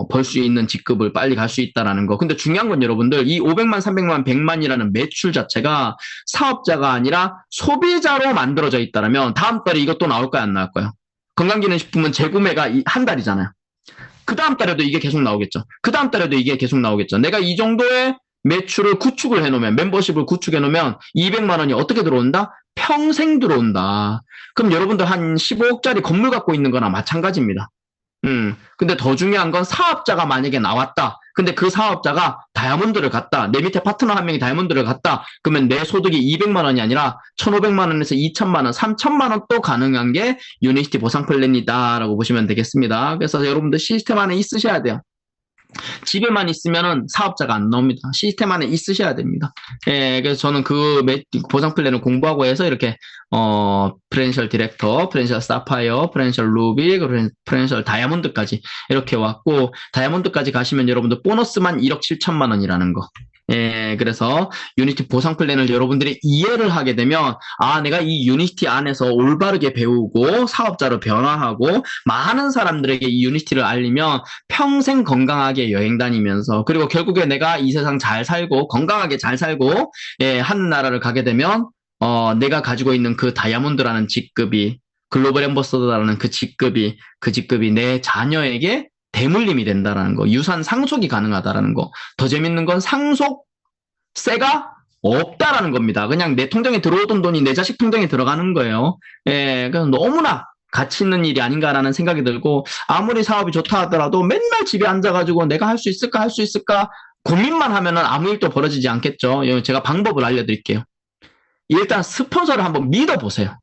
벌 수 있는 직급을 빨리 갈 수 있다라는 거. 근데 중요한 건 여러분들 이 500만, 300만, 100만이라는 매출 자체가 사업자가 아니라 소비자로 만들어져 있다라면 다음 달에 이것도 나올까요, 안 나올까요? 건강기능식품은 재구매가 한 달이잖아요. 그 다음 달에도 이게 계속 나오겠죠. 그 다음 달에도 이게 계속 나오겠죠. 내가 이 정도의 매출을 구축을 해놓으면, 멤버십을 구축해놓으면 200만 원이 어떻게 들어온다? 평생 들어온다. 그럼 여러분들 한 15억짜리 건물 갖고 있는 거나 마찬가지입니다. 근데 더 중요한 건 사업자가 만약에 나왔다. 근데 그 사업자가 다이아몬드를 갔다. 내 밑에 파트너 한 명이 다이아몬드를 갔다. 그러면 내 소득이 200만 원이 아니라 1,500만 원에서 2,000만 원, 3,000만 원 또 가능한 게 유니시티 보상 플랜이다라고 보시면 되겠습니다. 그래서 여러분들 시스템 안에 있으셔야 돼요. 집에만 있으면은 사업자가 안 나옵니다. 시스템 안에 있으셔야 됩니다. 예, 그래서 저는 그 보상 플랜을 공부하고 해서 이렇게 프렌셜 디렉터, 프렌셜 사파이어, 프렌셜 루비, 프렌셜 다이아몬드까지 이렇게 왔고 다이아몬드까지 가시면 여러분들 보너스만 1억 7천만 원이라는 거. 예, 그래서 유니티 보상 플랜을 여러분들이 이해를 하게 되면 아, 내가 이 유니티 안에서 올바르게 배우고 사업자로 변화하고 많은 사람들에게 이 유니티를 알리면 평생 건강하게 여행 다니면서 그리고 결국에 내가 이 세상 잘 살고 건강하게 잘 살고 예, 하는 나라를 가게 되면 내가 가지고 있는 그 다이아몬드라는 직급이 글로벌 앰버서더라는 그 직급이 내 자녀에게 대물림이 된다라는 거, 유산 상속이 가능하다라는 거. 더 재밌는 건 상속세가 없다라는 겁니다. 그냥 내 통장에 들어오던 돈이 내 자식 통장에 들어가는 거예요. 예, 그래서 너무나 가치 있는 일이 아닌가라는 생각이 들고 아무리 사업이 좋다 하더라도 맨날 집에 앉아가지고 내가 할 수 있을까 고민만 하면은 아무 일도 벌어지지 않겠죠. 제가 방법을 알려드릴게요. 일단 스폰서를 한번 믿어보세요.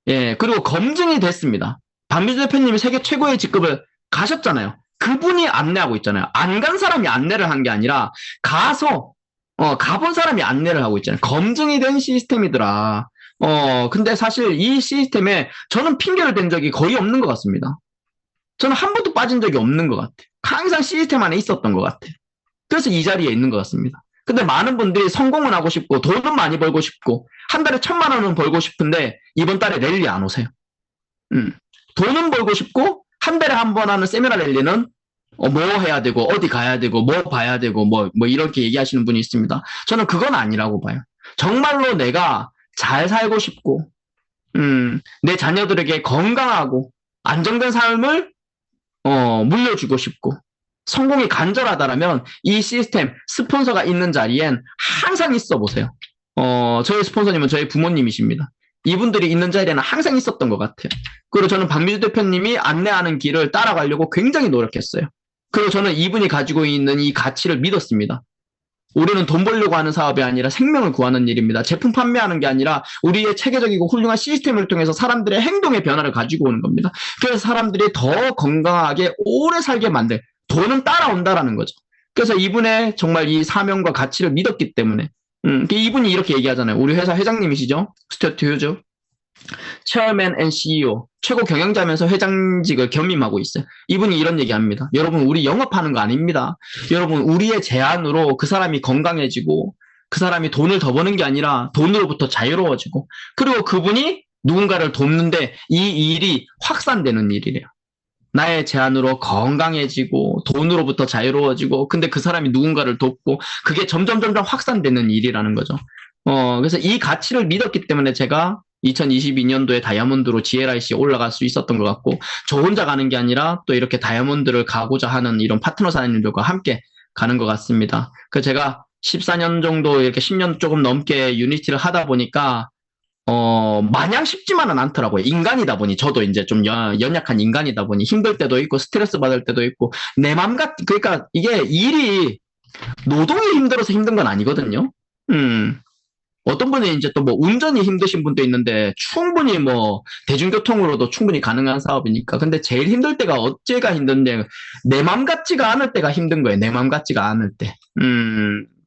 예, 그리고 검증이 됐습니다. 박민주 대표님이 세계 최고의 직급을 가셨잖아요. 그분이 안내하고 있잖아요. 안 간 사람이 안내를 한 게 아니라 가서 가본 사람이 안내를 하고 있잖아요. 검증이 된 시스템이더라. 근데 사실 이 시스템에 저는 핑계를 댄 적이 거의 없는 것 같습니다. 저는 한 번도 빠진 적이 없는 것 같아요. 항상 시스템 안에 있었던 것 같아요. 그래서 이 자리에 있는 것 같습니다. 근데 많은 분들이 성공은 하고 싶고 돈은 많이 벌고 싶고 한 달에 1,000만 원은 벌고 싶은데 이번 달에 랠리 안 오세요. 돈은 벌고 싶고 한 달에 한 번 하는 세미나 랠리는 뭐 해야 되고 어디 가야 되고 뭐 봐야 되고 뭐 이렇게 얘기하시는 분이 있습니다. 저는 그건 아니라고 봐요. 정말로 내가 잘 살고 싶고 내 자녀들에게 건강하고 안정된 삶을 물려주고 싶고 성공이 간절하다라면 이 시스템 스폰서가 있는 자리엔 항상 있어 보세요. 저희 스폰서님은 저희 부모님이십니다. 이분들이 있는 자리에는 항상 있었던 것 같아요. 그리고 저는 박민주 대표님이 안내하는 길을 따라가려고 굉장히 노력했어요. 그리고 저는 이분이 가지고 있는 이 가치를 믿었습니다. 우리는 돈 벌려고 하는 사업이 아니라 생명을 구하는 일입니다. 제품 판매하는 게 아니라 우리의 체계적이고 훌륭한 시스템을 통해서 사람들의 행동의 변화를 가지고 오는 겁니다. 그래서 사람들이 더 건강하게 오래 살게 만들 돈은 따라온다라는 거죠. 그래서 이분의 정말 이 사명과 가치를 믿었기 때문에 이분이 이렇게 얘기하잖아요. 우리 회사 회장님이시죠? 스튜어트 휴즈. 체어맨 앤 CEO, 최고 경영자면서 회장직을 겸임하고 있어요. 이분이 이런 얘기합니다. 여러분, 우리 영업하는 거 아닙니다. 여러분, 우리의 제안으로 그 사람이 건강해지고 그 사람이 돈을 더 버는 게 아니라 돈으로부터 자유로워지고 그리고 그분이 누군가를 돕는데 이 일이 확산되는 일이래요. 나의 제안으로 건강해지고 돈으로부터 자유로워지고 근데 그 사람이 누군가를 돕고 그게 점점 확산되는 일이라는 거죠. 그래서 이 가치를 믿었기 때문에 제가 2022년도에 다이아몬드로 GLIC에 올라갈 수 있었던 것 같고 저 혼자 가는 게 아니라 또 이렇게 다이아몬드를 가고자 하는 이런 파트너 사장님들과 함께 가는 것 같습니다. 그래서 제가 14년 정도 이렇게 10년 조금 넘게 유니티를 하다 보니까 마냥 쉽지만은 않더라고요. 인간이다 보니 저도 이제 좀 연약한 인간이다 보니 힘들 때도 있고 스트레스 받을 때도 있고 내 맘 그러니까 이게 일이 노동이 힘들어서 힘든 건 아니거든요. 어떤 분이 이제 또 뭐 운전이 힘드신 분도 있는데 충분히 뭐 대중교통으로도 충분히 가능한 사업이니까. 근데 제일 힘들 때가 어째가 힘든데 내 맘 같지가 않을 때가 힘든 거예요. 내 맘 같지가 않을 때.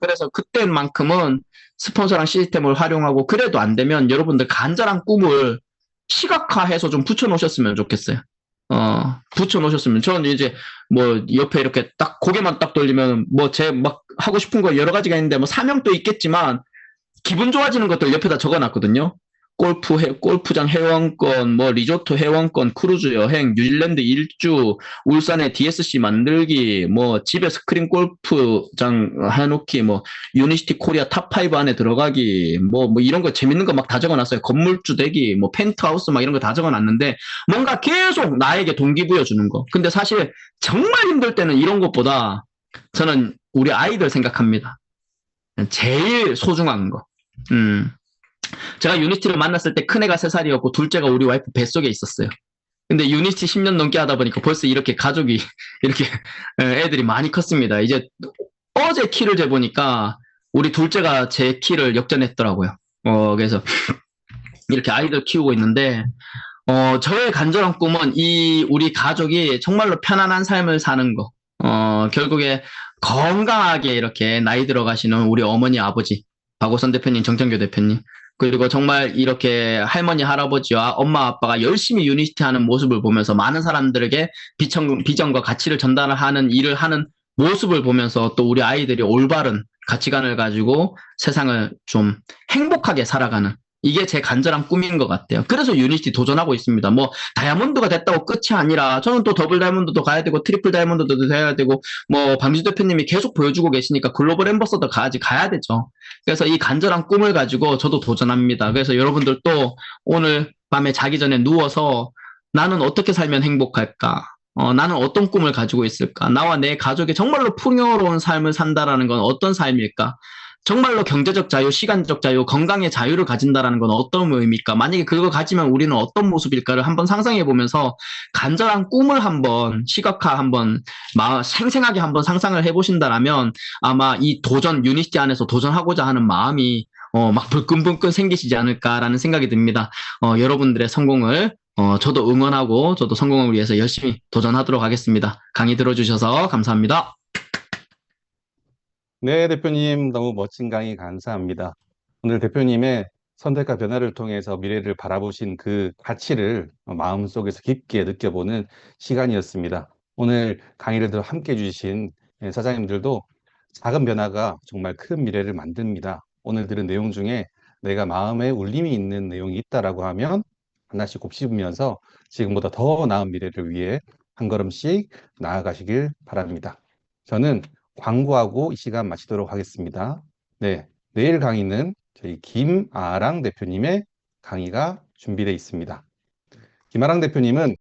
그래서 그때만큼은 스폰서랑 시스템을 활용하고 그래도 안 되면 여러분들 간절한 꿈을 시각화해서 좀 붙여놓으셨으면 좋겠어요. 붙여놓으셨으면. 저는 이제 뭐 옆에 이렇게 딱 고개만 딱 돌리면 뭐 제 막 하고 싶은 거 여러 가지가 있는데 뭐 사명도 있겠지만 기분 좋아지는 것들 옆에다 적어놨거든요. 골프장 회원권, 뭐 리조트 회원권, 크루즈 여행, 뉴질랜드 일주, 울산에 DSC 만들기, 뭐 집에 스크린 골프장 해놓기, 뭐 유니시티 코리아 탑5 안에 들어가기, 뭐 이런 거 재밌는 거 막 다 적어놨어요. 건물주 되기, 뭐 펜트하우스 막 이런 거 다 적어놨는데 뭔가 계속 나에게 동기부여 주는 거. 근데 사실 정말 힘들 때는 이런 것보다 저는 우리 아이들 생각합니다. 제일 소중한 거. 제가 유니티를 만났을 때 큰애가 3살이었고 둘째가 우리 와이프 뱃속에 있었어요. 근데 유니티 10년 넘게 하다 보니까 벌써 이렇게 가족이 이렇게 애들이 많이 컸습니다. 이제 어제 키를 재보니까 우리 둘째가 제 키를 역전했더라고요. 그래서 이렇게 아이들 키우고 있는데 저의 간절한 꿈은 이 우리 가족이 정말로 편안한 삶을 사는 거. 결국에 건강하게 이렇게 나이 들어가시는 우리 어머니 아버지 박오선 대표님, 정창교 대표님, 그리고 정말 이렇게 할머니, 할아버지와 엄마, 아빠가 열심히 유니티 하는 모습을 보면서 많은 사람들에게 비전과 가치를 전달하는 일을 하는 모습을 보면서 또 우리 아이들이 올바른 가치관을 가지고 세상을 좀 행복하게 살아가는 이게 제 간절한 꿈인 것 같아요. 그래서 유니티 도전하고 있습니다. 뭐 다이아몬드가 됐다고 끝이 아니라 저는 또 더블 다이아몬드도 가야 되고 트리플 다이아몬드도 돼야 되고 뭐 박민주 대표님이 계속 보여주고 계시니까 글로벌 앰버서더까지 가야 되죠. 그래서 이 간절한 꿈을 가지고 저도 도전합니다. 그래서 여러분들도 오늘 밤에 자기 전에 누워서 나는 어떻게 살면 행복할까? 나는 어떤 꿈을 가지고 있을까? 나와 내 가족이 정말로 풍요로운 삶을 산다라는 건 어떤 삶일까? 정말로 경제적 자유, 시간적 자유, 건강의 자유를 가진다라는 건 어떤 의미일까? 만약에 그거 가지면 우리는 어떤 모습일까를 한번 상상해 보면서 간절한 꿈을 한번 시각화 한번 생생하게 한번 상상을 해 보신다라면 아마 이 도전, 유니티 안에서 도전하고자 하는 마음이 막 불끈불끈 생기시지 않을까라는 생각이 듭니다. 여러분들의 성공을 저도 응원하고 저도 성공을 위해서 열심히 도전하도록 하겠습니다. 강의 들어주셔서 감사합니다. 네, 대표님 너무 멋진 강의 감사합니다. 오늘 대표님의 선택과 변화를 통해서 미래를 바라보신 그 가치를 마음속에서 깊게 느껴보는 시간이었습니다. 오늘 강의를 들어 함께 해주신 사장님들도 작은 변화가 정말 큰 미래를 만듭니다. 오늘 들은 내용 중에 내가 마음에 울림이 있는 내용이 있다라고 하면 하나씩 곱씹으면서 지금보다 더 나은 미래를 위해 한 걸음씩 나아가시길 바랍니다. 저는 광고하고 이 시간 마치도록 하겠습니다. 네, 내일 강의는 저희 김아랑 대표님의 강의가 준비되어 있습니다. 김아랑 대표님은